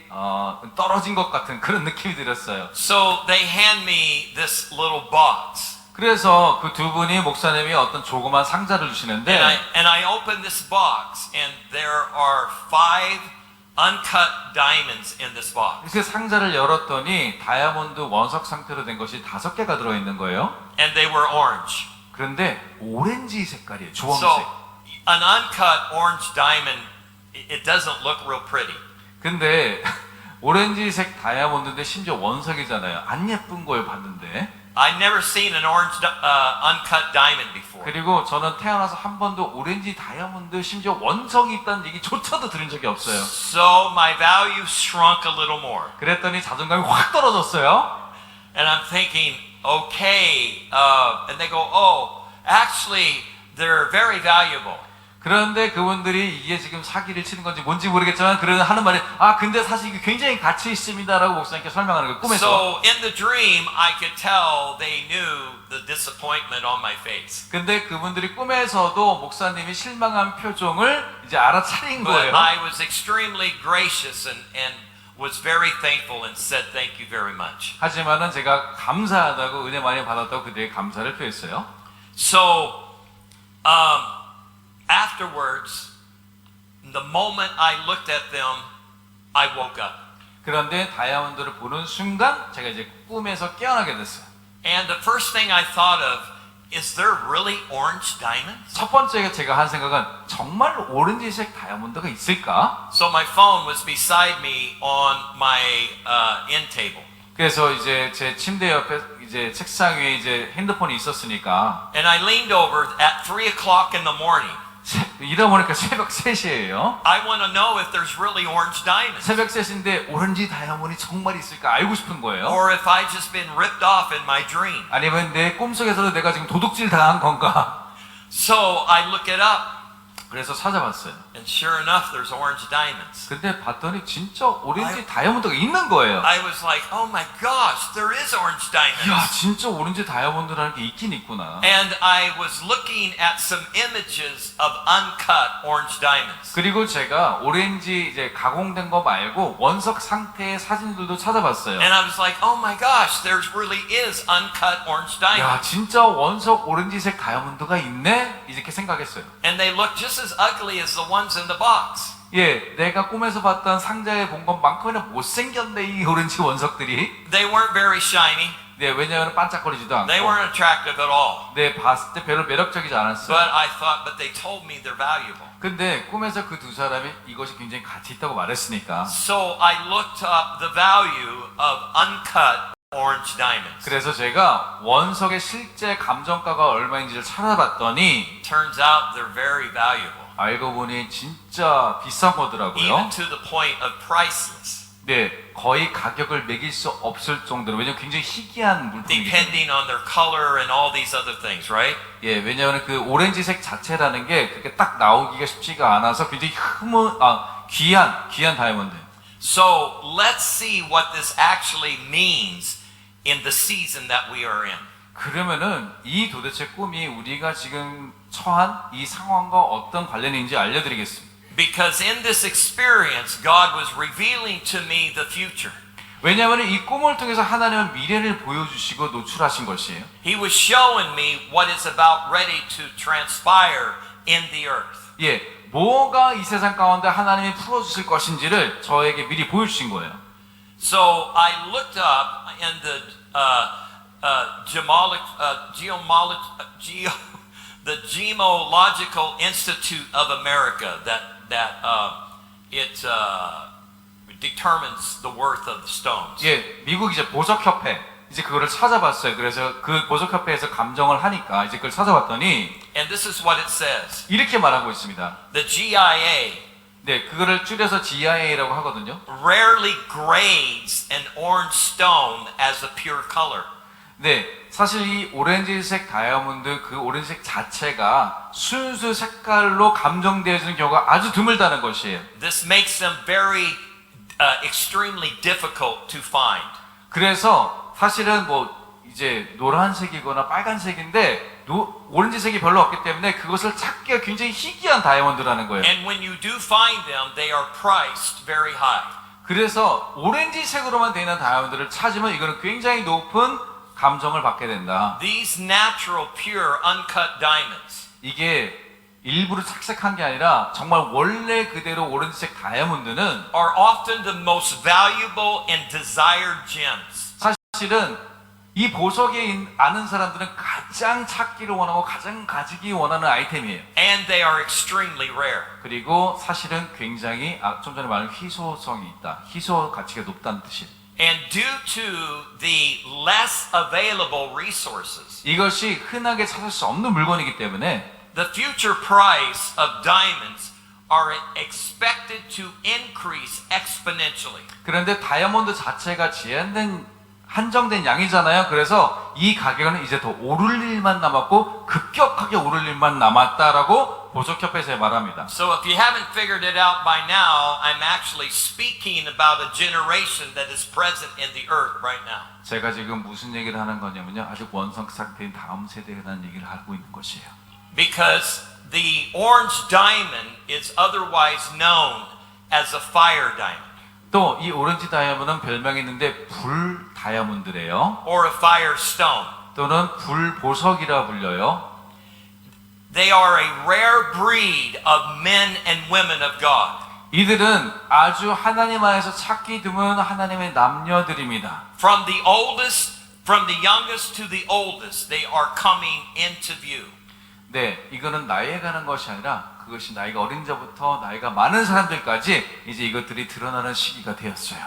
Speaker 3: 떨어진 것 같은 그런 느낌이 들었어요.
Speaker 2: So they hand me this little box.
Speaker 3: 그래서 그 두 분이 목사님이 어떤 조그만 상자를
Speaker 2: And
Speaker 3: 주시는데
Speaker 2: I opened this box and there are 5 uncut diamonds in this box.
Speaker 3: 그 상자를 열었더니 다이아몬드 원석 상태로 된 것이 5개가 들어있는 거예요.
Speaker 2: And they were orange.
Speaker 3: 그런데 오렌지 색깔이에요.
Speaker 2: So
Speaker 3: 주황색.
Speaker 2: an uncut orange diamond, it doesn't look real pretty.
Speaker 3: 근데 오렌지색 다이아몬드인데 심지어 원석이잖아요. 안 예쁜 걸 봤는데.
Speaker 2: I'd never seen an orange uncut diamond before.
Speaker 3: 그리고 저는 태어나서 한 번도 오렌지 다이아몬드 심지어 원석이 있다는 얘기조차도 들은 적이 없어요.
Speaker 2: So my value shrunk a little more.
Speaker 3: 그랬더니 자존감이 확 떨어졌어요.
Speaker 2: And I'm thinking, okay, and they go, oh, actually, they're very valuable.
Speaker 3: 그런데 그분들이 이게 지금 사기를 치는 건지 뭔지 모르겠지만 하는 말이 근데 사실 이게 굉장히 가치 있습니다라고 목사님께 설명하는 거예요. 꿈에서.
Speaker 2: So in the dream, I could tell they knew the disappointment on my face.
Speaker 3: 근데 그분들이 꿈에서도 목사님이 실망한 표정을 이제 알아차린
Speaker 2: But
Speaker 3: 거예요.
Speaker 2: I was extremely gracious and was very thankful and said thank you very much.
Speaker 3: 하지만은 제가 감사하다고 은혜 많이 받았다고 그들의 감사를 표했어요.
Speaker 2: So afterwards, the moment I looked at them, I woke up.
Speaker 3: 그런데 다이아몬드를 보는 순간 제가 이제 꿈에서 깨어나게 됐어요.
Speaker 2: And the first thing I thought of, is there really orange diamonds?
Speaker 3: 첫 번째 제가 한 생각은 정말 오렌지색 다이아몬드가 있을까?
Speaker 2: So my phone was beside me on my end table.
Speaker 3: 그래서 이제 제 침대 옆에 이제 책상 위에 이제 핸드폰이 있었으니까
Speaker 2: And I leaned over at 3 o'clock in the morning.
Speaker 3: 이러다 보니까 새벽 3시예요.
Speaker 2: I want to know if there's really orange diamonds.
Speaker 3: 새벽 3시인데 오렌지 다이아몬드이 정말 있을까 알고 싶은 거예요.
Speaker 2: Or if I just been ripped off in my dream.
Speaker 3: 아니면 내 꿈속에서도 내가 지금 도둑질 당한 건가?
Speaker 2: So I look it up.
Speaker 3: 그래서 찾아봤어요.
Speaker 2: And sure enough, there's orange diamonds.
Speaker 3: 근데 봤더니 진짜 오렌지 다이아몬드가 있는 거예요.
Speaker 2: I was like, oh my gosh, there is orange
Speaker 3: 야,
Speaker 2: diamonds.
Speaker 3: 진짜 오렌지 다이아몬드라는 게 있긴 있구나.
Speaker 2: And I was looking at some images of uncut orange diamonds.
Speaker 3: 그리고 제가 오렌지 이제 가공된 거 말고 원석 상태의 사진들도 찾아봤어요.
Speaker 2: And I was like, oh my gosh, there really is uncut orange
Speaker 3: 야,
Speaker 2: diamonds.
Speaker 3: 진짜 원석 오렌지색 다이아몬드가 있네? 이렇게 생각했어요.
Speaker 2: And they look just as ugly as the ones in the box.
Speaker 3: 예, 내가 꿈에서 봤던 상자에 본 것만큼이나 못생겼네, 이 오렌지 원석들이.
Speaker 2: They weren't very shiny.
Speaker 3: 네, 왜냐하면 반짝거리지도 않고.
Speaker 2: They weren't attractive at all.
Speaker 3: 네, 봤을 때 별로 매력적이지 않았어요.
Speaker 2: But I thought, but they told me they're valuable.
Speaker 3: 근데 꿈에서 그 두 사람이 이것이 굉장히 가치 있다고 말했으니까.
Speaker 2: So I looked up the value of uncut orange diamonds.
Speaker 3: 그래서 제가 원석의 실제 감정가가 얼마인지를 찾아봤더니
Speaker 2: Turns out they're very valuable.
Speaker 3: 알고 보니 진짜 비싼
Speaker 2: Even
Speaker 3: 거더라고요.
Speaker 2: to the point of priceless.
Speaker 3: 네, 거의 가격을 매길 수 없을 정도로 왜냐면 굉장히 희귀한 물품이기 때문에.
Speaker 2: depending on their color and all these other things, right?
Speaker 3: 예, 왜냐하면 그 오렌지색 자체라는 게 그렇게 딱 나오기가 쉽지가 않아서 굉장히 귀한 다이아몬드.
Speaker 2: So let's see what this actually means in the season that we are in.
Speaker 3: 그러면은 이 도대체 꿈이 우리가 지금 처한 이 상황과 어떤 관련인지 알려드리겠습니다.
Speaker 2: Because in this experience, God was revealing to me the future.
Speaker 3: 왜냐하면 이 꿈을 통해서 하나님은 미래를 보여주시고 노출하신 것이에요.
Speaker 2: He was showing me what is about ready to transpire in the earth.
Speaker 3: 예, 뭐가 이 세상 가운데 하나님이 풀어주실 것인지를 저에게 미리 보여주신 거예요.
Speaker 2: So I looked up in the the Gemological Institute of America that it determines the worth of the stones.
Speaker 3: 예, 미국 이제 보석협회 이제 그거를 찾아봤어요. 그래서 그 보석협회에서 감정을 하니까 이제 그걸 찾아봤더니
Speaker 2: And this is what it says.
Speaker 3: 이렇게 말하고 있습니다.
Speaker 2: The GIA
Speaker 3: 네, 그거를 줄여서 GIA라고 하거든요.
Speaker 2: rarely grades an orange stone as a pure color.
Speaker 3: 네, 사실 이 오렌지색 다이아몬드 그 오렌지색 자체가 순수 색깔로 감정되어지는 경우가 아주 드물다는 것이에요.
Speaker 2: This makes them very extremely difficult to find.
Speaker 3: 그래서 사실은 뭐 이제 노란색이거나 빨간색인데 오렌지색이 별로 없기 때문에 그것을 찾기가 굉장히 희귀한 다이아몬드라는 거예요.
Speaker 2: And when you do find them, they are priced very high.
Speaker 3: 그래서 오렌지색으로만 되어 있는 다이아몬드를 찾으면 이거는 굉장히 높은 감정을 받게 된다.
Speaker 2: These natural, pure, uncut diamonds
Speaker 3: 이게 일부러 착색한 게 아니라 정말 원래 그대로 오렌지색 다이아몬드는
Speaker 2: are often the most valuable and desired gems.
Speaker 3: 사실은 이 보석에 아는 사람들은 가장 찾기를 원하고 가장 가지기 원하는 아이템이에요.
Speaker 2: And they are extremely rare.
Speaker 3: 그리고 사실은 굉장히 좀 전에 말한 희소성이 있다. 희소 가치가 높다는 뜻이에요.
Speaker 2: And due to the less available resources,
Speaker 3: 이것이 흔하게 찾을 수 없는 물건이기 때문에
Speaker 2: the future price of diamonds are expected to increase exponentially.
Speaker 3: 그런데 다이아몬드 자체가 한정된 양이잖아요. 그래서 이 가격은 이제 더 오를 일만 남았고 급격하게 오를 일만 남았다라고 보석협회에서 말합니다.
Speaker 2: So if you haven't figured it out by now, I'm actually speaking about a generation that is present in the earth right now.
Speaker 3: 제가 지금 무슨 얘기를 하는 거냐면요. 아직 원성 상태인 다음 세대에 대한 얘기를 하고 있는 것이에요.
Speaker 2: Because the orange diamond is otherwise known as a fire diamond
Speaker 3: 또 이 오렌지 다이아몬드는 별명이 있는데 불 다이아몬드래요.
Speaker 2: or a fire stone.
Speaker 3: 또는 불 보석이라 불려요.
Speaker 2: They are a rare breed of men and women of God.
Speaker 3: 이들은 아주 하나님 안에서 찾기 드문 하나님의 남녀들입니다.
Speaker 2: From the youngest to the oldest, they are coming into view.
Speaker 3: 네, 이거는 나이에 가는 것이 아니라 그것이 나이가 어린 자부터 나이가 많은 사람들까지 이제 이것들이 드러나는 시기가 되었어요.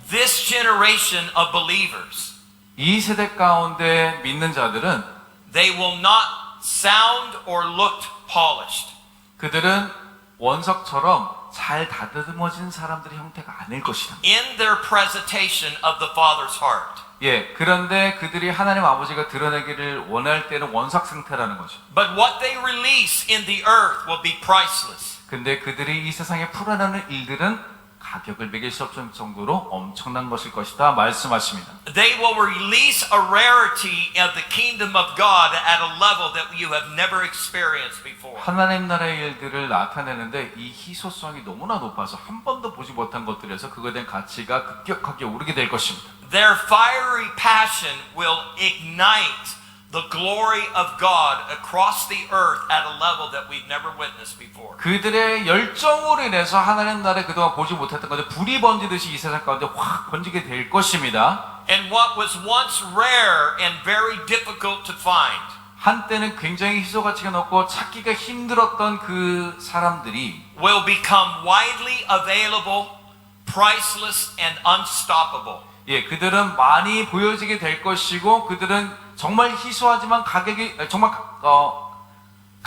Speaker 2: This generation of believers,
Speaker 3: 이 세대 가운데 믿는 자들은
Speaker 2: they will not sound or look polished.
Speaker 3: 그들은 원석처럼 잘 다듬어진 사람들의 형태가 아닐 것이다.
Speaker 2: In their presentation of the Father's heart.
Speaker 3: 예, 그런데 그들이 하나님 아버지가 드러내기를 원할 때는 원석 상태라는 거죠.
Speaker 2: But what they release in the earth will be priceless.
Speaker 3: 근데 그들이 이 세상에 풀어내는 일들은 가격을 매길 수 없을 정도로 엄청난 것일 것이다 말씀하십니다.
Speaker 2: They will release a rarity of the kingdom of God at a level that you have never experienced before.
Speaker 3: 하나님 나라의 일들을 나타내는데 이 희소성이 너무나 높아서 한 번도 보지 못한 것들에서 그거에 대한 가치가 급격하게 오르게 될 것입니다.
Speaker 2: Their fiery passion will ignite the glory of God across the earth at a level that we've never witnessed before.
Speaker 3: 그들의 열정으로 인해서 하나님 나라에 그동안 보지 못했던 것들 불이 번지듯이 이 세상 가운데 확 번지게 될 것입니다.
Speaker 2: And what was once rare and very difficult to find
Speaker 3: 한때는 굉장히 희소 가치가 높고 찾기가 힘들었던 그 사람들이
Speaker 2: will become widely available, priceless and unstoppable.
Speaker 3: 예, 그들은 많이 보여지게 될 것이고 그들은 정말 희소하지만 가격이 정말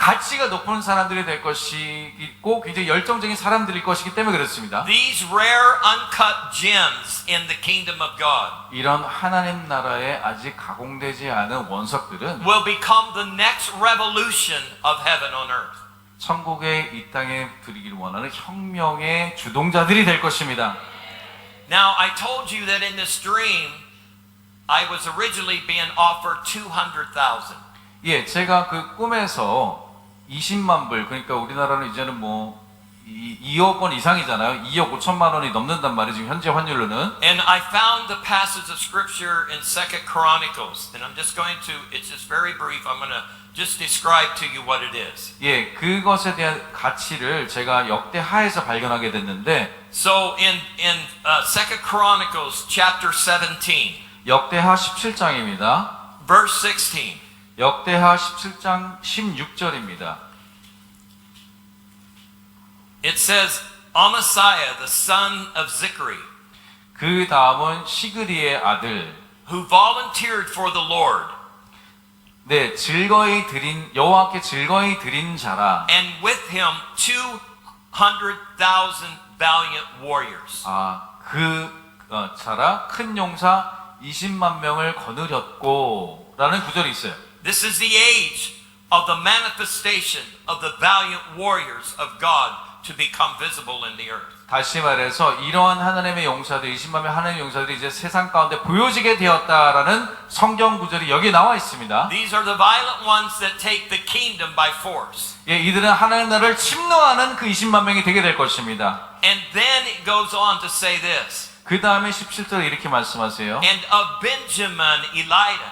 Speaker 3: 가치가 높은 사람들이 될 것이고 굉장히 열정적인 사람들일 것이기 때문에 그렇습니다.
Speaker 2: These rare uncut gems in the kingdom of God
Speaker 3: 이런 하나님 나라에 아직 가공되지 않은 원석들은
Speaker 2: will become the next revolution of heaven on earth.
Speaker 3: 천국의 이 땅에 드리길 원하는 혁명의 주동자들이 될 것입니다.
Speaker 2: Now, I told you that in this dream, I was originally being offered 200,000.
Speaker 3: 예, 제가 그 꿈에서 20만 불, 그러니까 우리나라는 이제는 뭐 2억 원 이상이잖아요. 2억 5천만 원이 넘는단 말이에요. 지금 현재 환율로는.
Speaker 2: And I found the passage of scripture in 2 Chronicles. And I'm just going to, it's just very brief. I'm going to just describe to you what it is.
Speaker 3: 예, 그것에 대한 가치를 제가 역대하에서 발견하게 됐는데,
Speaker 2: So in 2 Chronicles chapter 17,
Speaker 3: 역대하 17장입니다.
Speaker 2: verse 16.
Speaker 3: 역대하 17장 16절입니다.
Speaker 2: It says, Amasiah, the son of Zikri,
Speaker 3: 그 다음은 시그리의 아들,
Speaker 2: who volunteered for the Lord,
Speaker 3: 네, 즐거이 드린 여호와께 즐거이 드린 자라.
Speaker 2: and with him 200,000 valiant warriors.
Speaker 3: 자라 큰 용사 20만 명을 거느렸고라는 구절이 있어요.
Speaker 2: This is the age of the manifestation of the valiant warriors of God to become visible in the earth.
Speaker 3: 다시 말해서 이러한 하나님의 용사들, 20만 명 하나님의 용사들이 이제 세상 가운데 보여지게 되었다라는 성경 구절이 여기 나와 있습니다.
Speaker 2: These are the violent ones that take the kingdom by force.
Speaker 3: 예, 이들은 하나님 나라를 침노하는 그 20만 명이 되게 될 것입니다.
Speaker 2: And then it goes on to say this.
Speaker 3: 그 다음에 17절에 이렇게 말씀하세요.
Speaker 2: And of Benjamin, Eliada,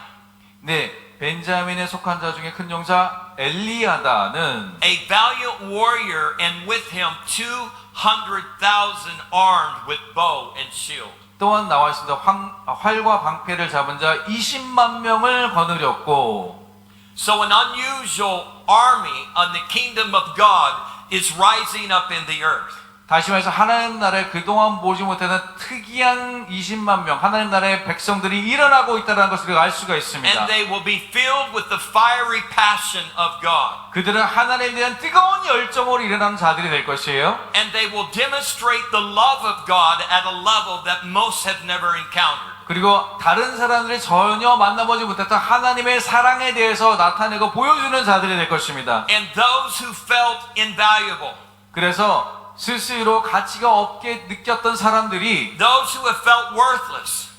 Speaker 3: 네, 벤자민에 속한 자 중에 큰 용사 엘리야다는
Speaker 2: a valiant warrior, and with him 200,000 armed with bow and shield.
Speaker 3: 또한 나와 있습니다. 활과 방패를 잡은 자 20만 명을 거느렸고.
Speaker 2: So an unusual army on the kingdom of God is rising up in the earth.
Speaker 3: 다시 말해서 하나님 나라에 그동안 보지 못하는 특이한 20만 명 하나님 나라의 백성들이 일어나고 있다는 것을 우리가 알 수가 있습니다.
Speaker 2: And they will be filled with the fiery passion of God.
Speaker 3: 그들은 하나님에 대한 뜨거운 열정으로 일어나는 자들이 될 것이에요.
Speaker 2: And they will demonstrate the love of God at a level that most have never encountered.
Speaker 3: 그리고 다른 사람들이 전혀 만나보지 못했던 하나님의 사랑에 대해서 나타내고 보여주는 자들이 될 것입니다.
Speaker 2: And those who felt invaluable,
Speaker 3: 그래서 스스로 가치가 없게 느꼈던 사람들이
Speaker 2: those who have felt worthless,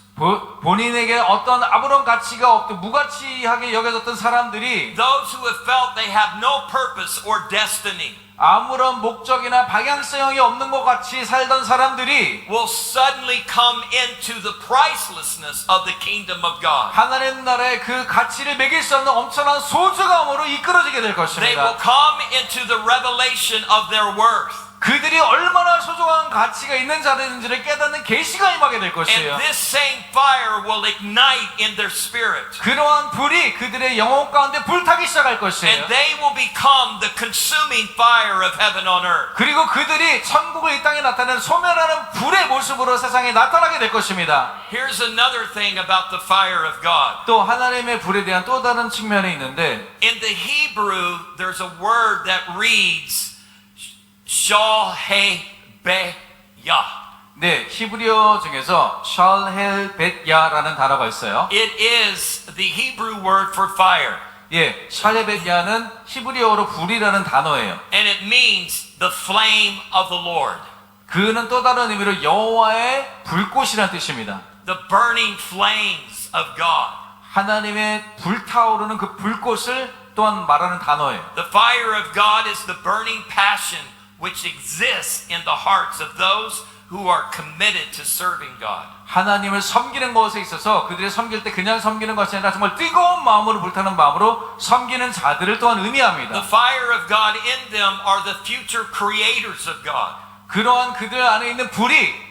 Speaker 3: 본인에게 어떤 아무런 가치가 없고 무가치하게 여겨졌던 사람들이
Speaker 2: those who have felt they have no purpose or destiny,
Speaker 3: 아무런 목적이나 방향성이 없는 것 같이 살던 사람들이
Speaker 2: will suddenly come into the pricelessness of the kingdom of God.
Speaker 3: 하나님 나라의 그 가치를 매길 수 없는 엄청난 소중함으로 이끌어지게 될
Speaker 2: They will
Speaker 3: 것입니다.
Speaker 2: come into the revelation of their worth.
Speaker 3: 그들이 얼마나 소중한 가치가 있는 자들인지를 깨닫는 계시가 임하게 될 것이에요.
Speaker 2: And this same fire will ignite in their spirit.
Speaker 3: 그러한 불이 그들의 영혼 가운데 불타기 시작할 것이에요.
Speaker 2: And they will become the consuming fire of heaven on earth.
Speaker 3: 그리고 그들이 천국을 이 땅에 나타내는 소멸하는 불의 모습으로 세상에 나타나게 될 것입니다.
Speaker 2: Here's another thing about the fire of God.
Speaker 3: 또 하나님의 불에 대한 또 다른 측면이 있는데
Speaker 2: In the Hebrew, there's a word that reads Shalhebeya.
Speaker 3: 네, 히브리어 중에서 샬헬벳야라는 단어가 있어요.
Speaker 2: It is the Hebrew word for fire.
Speaker 3: 예, 샬헬벳야는 히브리어로 불이라는 단어예요.
Speaker 2: And it means the flame of the Lord.
Speaker 3: 그는 또 다른 의미로 여호와의 불꽃이라는 뜻입니다.
Speaker 2: The burning flames of God.
Speaker 3: 하나님의 불타오르는 그 불꽃을 또한 말하는 단어예요.
Speaker 2: The fire of God is the burning passion which exists in the hearts of those who are committed to serving God.
Speaker 3: 하나님을 섬기는 것에 있어서 그들이 섬길 때 그냥 섬기는 것이 아니라 정말 뜨거운 마음으로 불타는 마음으로 섬기는 자들을 또한 의미합니다.
Speaker 2: The fire of God in them are the future creators of God.
Speaker 3: 그러한 그들 안에 있는 불이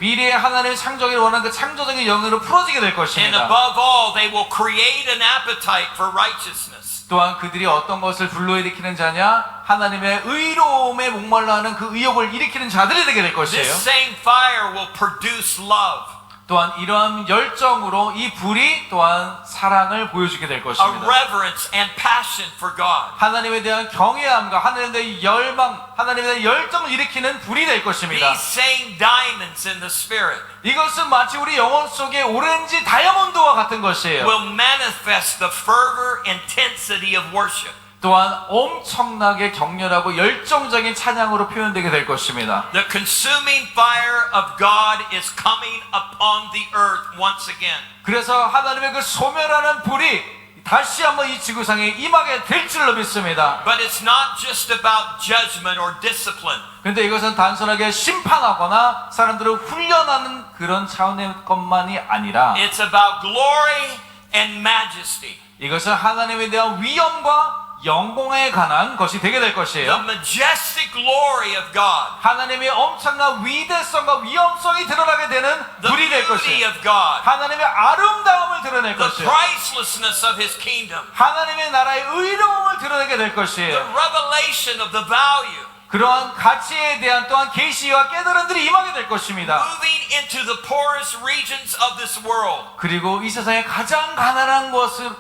Speaker 3: 미래의 하나님의 창조하기를 원하는 그 창조적인 영으로 풀어지게 될
Speaker 2: And
Speaker 3: 것입니다.
Speaker 2: above all, they will create an appetite for righteousness.
Speaker 3: 또한 그들이 어떤 것을 불러일으키는 자냐? 하나님의 의로움에 목말라 하는 그 의욕을 일으키는 자들이 되게 될 것이에요.
Speaker 2: This same fire will produce love.
Speaker 3: 또한 이러한 열정으로 이 불이 또한 사랑을 보여주게 될
Speaker 2: a
Speaker 3: 것입니다.
Speaker 2: reverence and passion for God.
Speaker 3: 하나님에 대한 경외함과 하나님에 대한 열망, 하나님에 대한 열정을 일으키는 불이 될 것입니다.
Speaker 2: These same diamonds in the Spirit
Speaker 3: 이것은 마치 우리 영혼 속의 오렌지 다이아몬드와 같은 것이에요.
Speaker 2: will manifest the fervor, intensity of worship.
Speaker 3: 또한 엄청나게 격렬하고 열정적인 찬양으로 표현되게 될 것입니다.
Speaker 2: The consuming fire of God is coming upon the earth once again.
Speaker 3: 그래서 하나님의 그 소멸하는 불이 다시 한번 이 지구상에 임하게 될 줄로 믿습니다.
Speaker 2: But it's not just about judgment or discipline.
Speaker 3: 근데 이것은 단순하게 심판하거나 사람들을 훈련하는 그런 차원의 것만이 아니라
Speaker 2: It's about glory and majesty.
Speaker 3: 이것은 하나님에 대한 위엄과 영광에 관한 것이 되게 될
Speaker 2: The
Speaker 3: 것이에요.
Speaker 2: majestic glory of God.
Speaker 3: 하나님의 엄청난 위대성과 위엄성이 드러나게 되는
Speaker 2: The
Speaker 3: 불이 될
Speaker 2: beauty
Speaker 3: 것이에요.
Speaker 2: of God.
Speaker 3: 하나님의 아름다움을 드러낼
Speaker 2: The
Speaker 3: 것이에요.
Speaker 2: pricelessness of His kingdom.
Speaker 3: 하나님의 나라의 의로움을 드러내게 될
Speaker 2: The
Speaker 3: 것이에요.
Speaker 2: revelation of the value.
Speaker 3: 그러한 가치에 대한 또한 계시와 깨달음들이 임하게 될 것입니다.
Speaker 2: Moving into the poorest regions of this world.
Speaker 3: 그리고 이 세상의 가장 가난한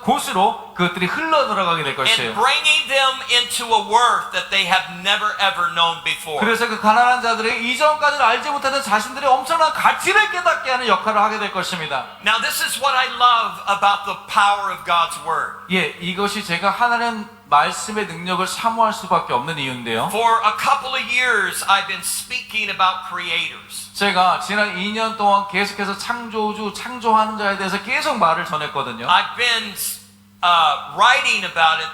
Speaker 3: 곳으로 그것들이 흘러 들어가게 될 것이에요.
Speaker 2: And bringing them into a worth that they have never ever known before.
Speaker 3: 그래서 그 가난한 자들이 이전까지는 알지 못하던 자신들의 엄청난 가치를 깨닫게 하는 역할을 하게 될 것입니다.
Speaker 2: Now this is what I love about the power of God's Word.
Speaker 3: 예, 이것이 제가 하나님 말씀의 능력을 사모할 수밖에 없는 이유인데요.
Speaker 2: For a couple of years I've been speaking about creators.
Speaker 3: 제가 지난 2년 동안 계속해서 창조주, 창조하는 자에 대해서 계속 말을 전했거든요.
Speaker 2: I've been writing about it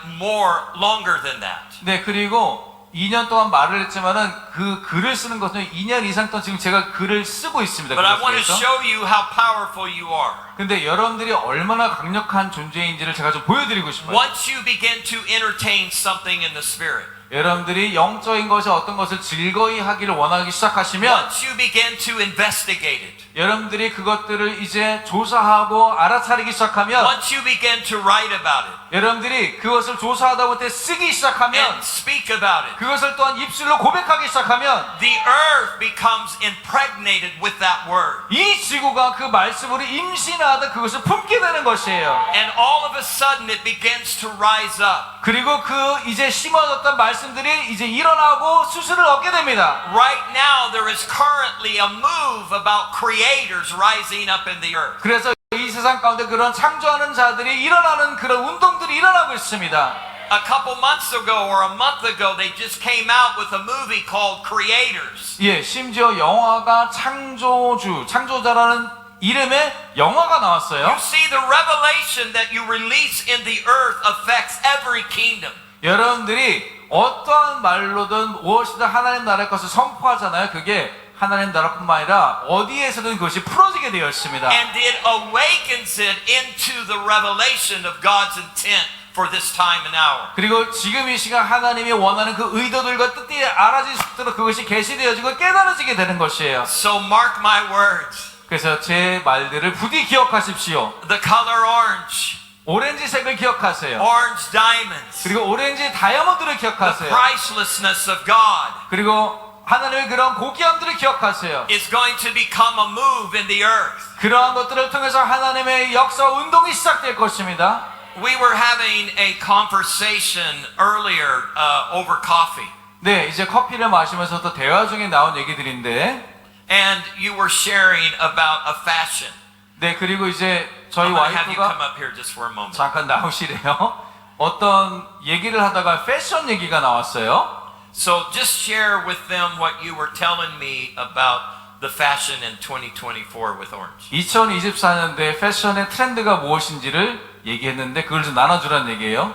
Speaker 2: longer than that.
Speaker 3: 네, 그리고 2년 동안 말을 했지만은 그 글을 쓰는 것은 2년 이상 동안 지금 제가 글을 쓰고 있습니다.
Speaker 2: But I want to
Speaker 3: 그래서.
Speaker 2: show you how powerful you are.
Speaker 3: 근데 여러분들이 얼마나 강력한 존재인지를 제가 좀 보여드리고 싶어요.
Speaker 2: Once you begin to entertain something in the Spirit.
Speaker 3: 여러분들이 영적인 것이 어떤 것을 즐거이 하기를 원하기 시작하시면
Speaker 2: Once you begin to investigate it.
Speaker 3: 여러분들이 그것들을 이제 조사하고 알아차리기 시작하면
Speaker 2: Once you begin to write about it
Speaker 3: 여러분들이 그것을 조사하다 못해 쓰기 시작하면
Speaker 2: and speak about it,
Speaker 3: 그것을 또한 입술로 고백하기 시작하면
Speaker 2: the earth becomes impregnated with that word.
Speaker 3: 이 지구가 그 말씀으로 임신하다 그것을 품게 되는 것이에요.
Speaker 2: And all of a sudden it begins to rise up.
Speaker 3: 그리고 그 이제 심어졌던 말씀들이 이제 일어나고 수술을 얻게 됩니다.
Speaker 2: Right now there is currently a move about creators rising up in the earth.
Speaker 3: 그래서 이 세상 가운데 그런 창조하는 자들이 일어나는 그런 운동들이 일어나고 있습니다.
Speaker 2: A couple months ago or a month ago they just came out with a movie called Creators.
Speaker 3: 예, 심지어 영화가 창조자라는 이름의 영화가 나왔어요.
Speaker 2: You see the revelation that you release in the earth affects every kingdom.
Speaker 3: 여러분들이 어떠한 말로든 무엇이든 하나님 나라의 것을 선포하잖아요. 그게 하나님 나라뿐만 아니라 어디에서든 그것이 풀어지게 되어 있습니다.
Speaker 2: And it awakens it into the revelation of God's intent for this time and hour.
Speaker 3: 그리고 지금 이 시간 하나님이 원하는 그 의도들과 뜻이 알아질 수 있도록 그것이 계시되어지고 깨달아지게 되는 것이에요.
Speaker 2: So mark my words.
Speaker 3: 그래서 제 말들을 부디 기억하십시오.
Speaker 2: The color orange,
Speaker 3: 오렌지색을 기억하세요.
Speaker 2: orange diamonds,
Speaker 3: 그리고 오렌지 다이아몬드를
Speaker 2: the
Speaker 3: 기억하세요.
Speaker 2: pricelessness of God
Speaker 3: 그리고 하나님의 그런 고귀함들을 기억하세요.
Speaker 2: is going to become a move in the earth.
Speaker 3: 그러한 것들을 통해서 하나님의 역사 운동이 시작될 것입니다.
Speaker 2: We were having a conversation earlier over coffee.
Speaker 3: 네, 이제 커피를 마시면서 또 대화 중에 나온 얘기들인데,
Speaker 2: And you were sharing about a fashion.
Speaker 3: 네, 그리고 이제 저희
Speaker 2: I'm going to have you come
Speaker 3: 와이프가
Speaker 2: up here just for a moment.
Speaker 3: 잠깐 나오시래요. 어떤 얘기를 하다가 패션 얘기가 나왔어요.
Speaker 2: So just share with them what you were telling me about the fashion in 2024 with orange.
Speaker 3: 2024년도에 패션의 트렌드가 무엇인지를 얘기했는데 그걸 좀 나눠주라는 얘기예요.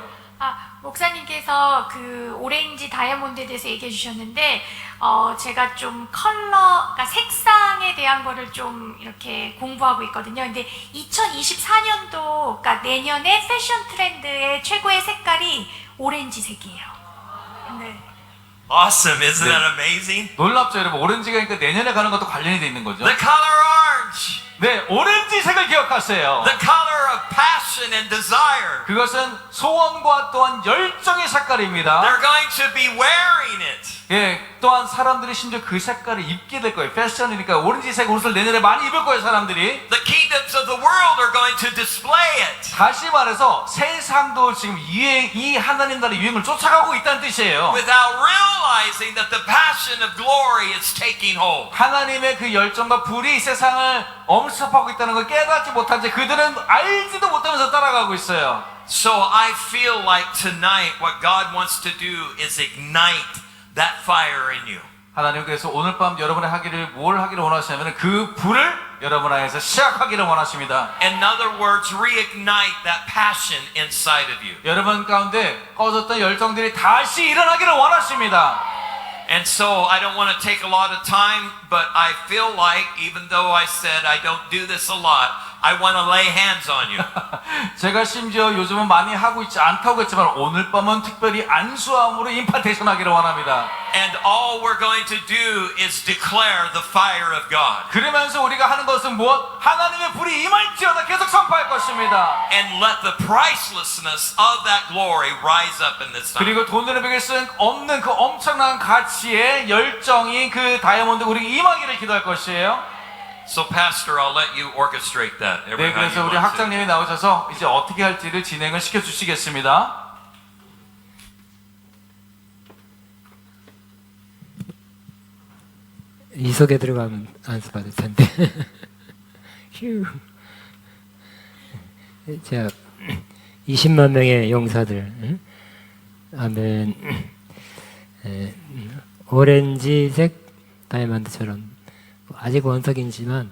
Speaker 4: 목사님께서 그 오렌지 다이아몬드에 대해서 얘기해 주셨는데 제가 좀 그러니까 색상에 대한 거를 좀 이렇게 공부하고 있거든요. 근데 2024년도, 그러니까 내년에 패션 트렌드의 최고의 색깔이 오렌지색이에요. 네.
Speaker 2: Awesome, isn't
Speaker 3: 네.
Speaker 2: that amazing?
Speaker 3: 놀랍죠, 여러분. 오렌지가 그러니까 내년에 가는 것도 관련이 돼 있는 거죠.
Speaker 2: The color orange,
Speaker 3: 네, 오렌지색을 기억하세요.
Speaker 2: the color of passion and desire.
Speaker 3: 그것은 소원과 또한 열정의 색깔입니다.
Speaker 2: They're going to be wearing it.
Speaker 3: 예, 또한 사람들이 심지어 그 색깔을 입게 될 거예요. 패션이니까 오렌지색 옷을 내년에 많이 입을 거예요, 사람들이.
Speaker 2: The kingdoms of the world are going to display it.
Speaker 3: 다시 말해서 세상도 지금 이 하나님 나라의 유행을 쫓아가고 있다는 뜻이에요.
Speaker 2: Without realizing that the passion of glory is taking hold.
Speaker 3: 하나님의 그 열정과 불이 이 세상을 엄습하고 있다는 걸 깨닫지 못한 채 그들은 알지도 못하면서 따라가고 있어요.
Speaker 2: So I feel like tonight what God wants to do is ignite that fire in you.
Speaker 3: 하나님 그래서 오늘 밤 여러분의 뭘 하기를 원하시냐면 그 불을 여러분 안에서 시작하기를 원하십니다.
Speaker 2: In other words, reignite that passion inside of you.
Speaker 3: 여러분 가운데 꺼졌던 열정들이 다시 일어나기를 원하십니다.
Speaker 2: And so I don't want to take a lot of time, but I feel like even though I said I don't do this a lot, I want to lay hands on you.
Speaker 3: 제가 심지어 요즘은 많이 하고 있지 않다고 했지만 오늘 밤은 특별히 안수함으로 임파테이션 하기를 원합니다.
Speaker 2: And all we're going to do is declare the fire of God.
Speaker 3: 그러면서 우리가 하는 것은 무엇? 하나님의 불이 임할지어다 계속 선포할 것입니다.
Speaker 2: And let the pricelessness of that glory rise up in this time.
Speaker 3: 그리고 돈으로 비길 수 없는 그 엄청난 가치의 열정이 그 다이아몬드 우리에게 임하기를 기도할 것이에요.
Speaker 2: So Pastor, I'll let you orchestrate that.
Speaker 3: 네,
Speaker 2: Every how
Speaker 3: 그래서
Speaker 2: you
Speaker 3: 우리
Speaker 2: want to.
Speaker 3: 학장님이 나오셔서 이제 어떻게 할지를 진행을 시켜주시겠습니다.
Speaker 1: 이 속에 들어가면 안수 받을 텐데. 휴. 자, 20만 명의 용사들. 응? 아멘. 오렌지색 다이아몬드처럼 아직 원석이지만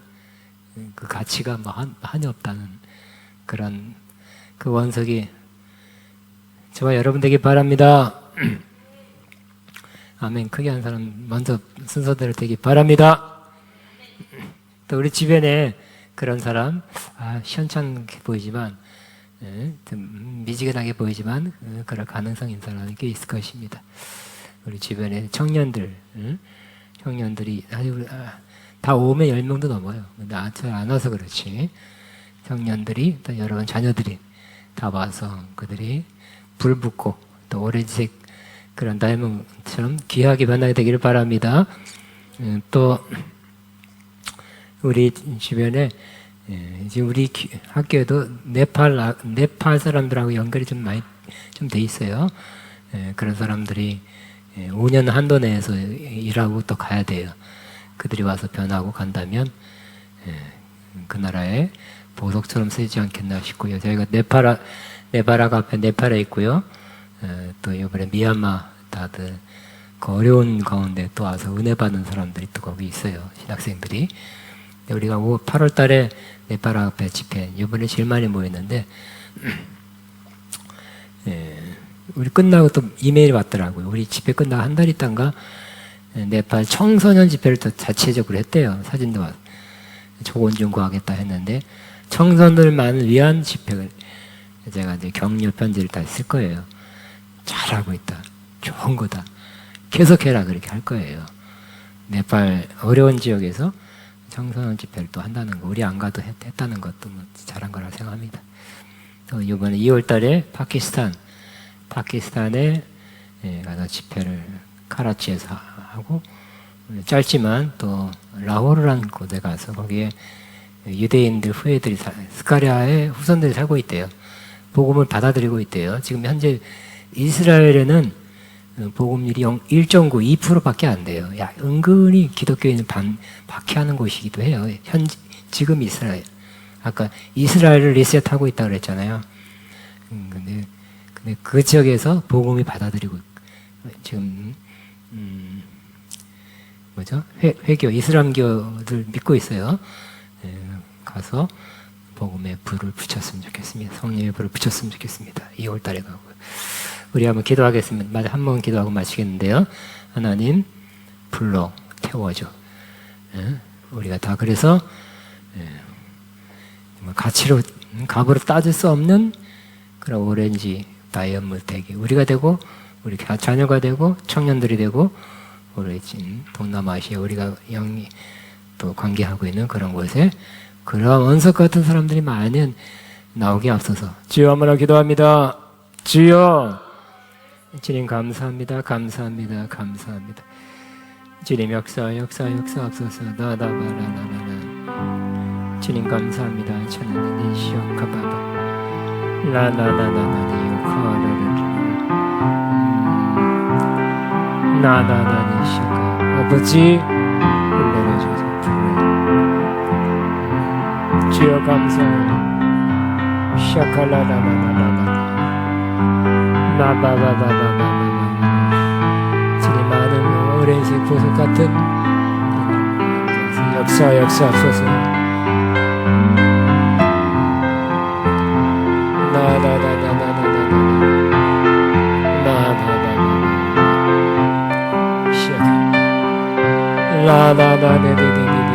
Speaker 1: 그 가치가 뭐 한이 없다는 그런 그 원석이 저와 여러분 되길 바랍니다. 아멘. 크게 한 사람 먼저 순서대로 되길 바랍니다. 또 우리 주변에 그런 사람 시원찮게 보이지만 좀 미지근하게 보이지만 그럴 가능성이 있는 사람이 꽤 있을 것입니다. 우리 주변에 청년들이 아주 다 오면 10명도 넘어요. 근데 잘 안 와서 그렇지. 청년들이 또 여러분 자녀들이 다 와서 그들이 불 붙고 또 오렌지색 그런 다이아몬드처럼 귀하게 변하게 되기를 바랍니다. 또 우리 주변에 지금 우리 학교에도 네팔 사람들하고 연결이 좀 많이 좀 돼 있어요. 그런 사람들이 5년 한도 내에서 일하고 또 가야 돼요. 그들이 와서 변하고 간다면 그 나라의 보석처럼 쓰이지 않겠나 싶고요. 저희가 네바라가 앞에 네팔에 있고요. 또 이번에 미얀마 다들 그 어려운 가운데 또 와서 은혜 받는 사람들이 또 거기 있어요. 신학생들이. 우리가 8월 달에 네팔 앞에 집회 이번에 제일 많이 모였는데 우리 끝나고 또 이메일이 왔더라고요. 우리 집회 끝나고 한 달 있다가 네팔 청소년 집회를 또 자체적으로 했대요. 사진도 왔. 조건 좀 구하겠다 했는데 청소년들만 위한 집회를 제가 이제 격려 편지를 다 쓸 거예요. 잘하고 있다. 좋은 거다. 계속해라 그렇게 할 거예요. 네팔 어려운 지역에서 청소년 집회를 또 한다는 거 우리 안 가도 했다는 것도 뭐 잘한 거라 생각합니다. 또 이번에 2월 달에 파키스탄에 가서 집회를 카라치에서 하고 짧지만 또 라호르라는 곳에 가서 거기에 유대인들 후예들이 스가랴의 후손들이 살고 있대요. 복음을 받아들이고 있대요. 지금 현재 이스라엘에는 복음률이 1.9, 2%밖에 안 돼요. 은근히 기독교인을 박해하는 곳이기도 해요. 지금 이스라엘. 아까 이스라엘을 리셋하고 있다고 그랬잖아요. 근데 그 지역에서 복음이 받아들이고 지금 회교 이슬람교를 믿고 있어요. 가서 복음의 불을 붙였으면 좋겠습니다. 성령의 불을 붙였으면 좋겠습니다. 2월 달에 가고요. 우리 한번 기도하겠습니다. 마저 한 번 기도하고 마치겠는데요. 하나님 불로 태워줘. 우리가 다 그래서 가치로 값으로 따질 수 없는 그런 오렌지 다이아몬드 되게 우리가 되고 우리 자녀가 되고 청년들이 되고 우리 동남아시아 우리가 영이 또 관계하고 있는 그런 곳에 그런 원석 같은 사람들이 많이 나오게 앞서서 주여 한번 기도합니다. 주여 주님 감사합니다. 감사합니다. 감사합니다. 주님 역사하옵소서. 나다바라나나나. 주님 감사합니다. 찬양하는 시어카바바. 라나나나나니 요카라라라. 나나나니 시어카. 아버지 내려줘서 부르네. 주여 감사해요. 시아칼라라라라라라. 마바바바바바바바. 주님 많은 오렌지 보석 같은 역사하옵소서. 나다다다다다다다. 마바바바바. 시아카. 라다다네네네네네.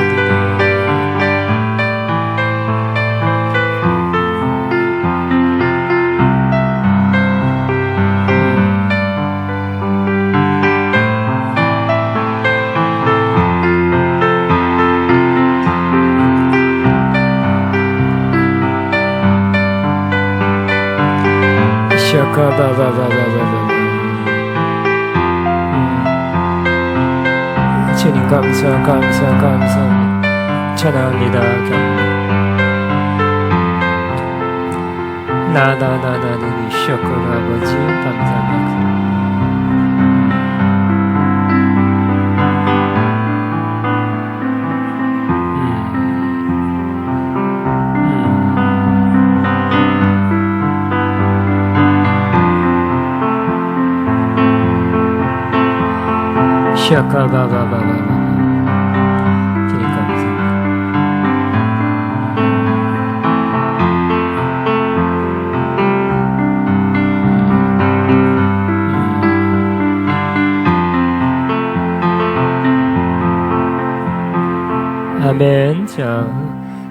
Speaker 1: 샤카바바바바바바. 주님 감사 찬양합니다. 나나나나는 샤카 아버지 감사합니다. 시아카바바바바바. 주님 감사합니다. 아멘. 자,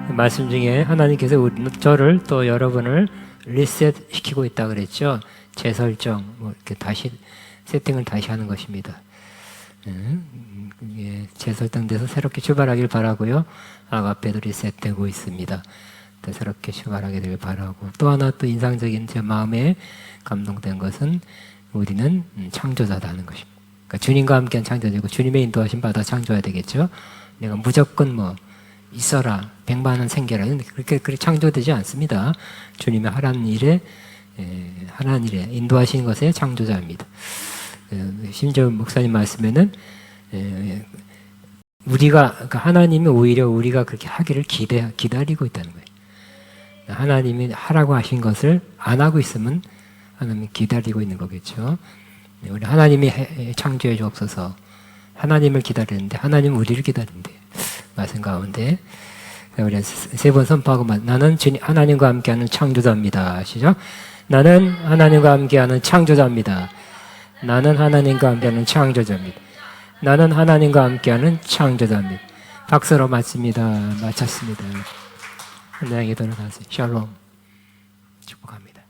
Speaker 1: 말씀 중에 하나님께서 저를 또 여러분을 리셋 시키고 있다 그랬죠. 재설정, 뭐 이렇게 다시 세팅을 다시 하는 것입니다. 재설정돼서 새롭게 출발하길 바라고요. 아가페도 리셋되고 있습니다. 또 새롭게 출발하게 되길 바라고, 또 하나 또 인상적인 제 마음에 감동된 것은 우리는 창조자다 하는 것입니다. 그러니까 주님과 함께한 창조자고 주님의 인도하심 받아 창조해야 되겠죠. 내가 무조건 뭐 있어라, 백만은 생겨라, 그렇게 창조되지 않습니다. 주님의 하라는 일에 인도하시는 것에 창조자입니다. 심지어 목사님 말씀에는 우리가, 그러니까 하나님이 오히려 우리가 그렇게 하기를 기다리고 있다는 거예요. 하나님이 하라고 하신 것을 안 하고 있으면 하나님이 기다리고 있는 거겠죠. 우리 하나님이 창조해 주옵소서. 하나님을 기다리는데 하나님은 우리를 기다린대. 말씀 가운데 우리 세 번 선포하고, 나는 하나님과 함께하는 창조자입니다. 시작. 나는 하나님과 함께하는 창조자입니다. 나는 하나님과 함께하는 창조자입니다. 나는 하나님과 함께하는 창조자입니다. 박수로 마칩니다. 마쳤습니다. 하나님께 돌아가세요. 샬롬. 축복합니다.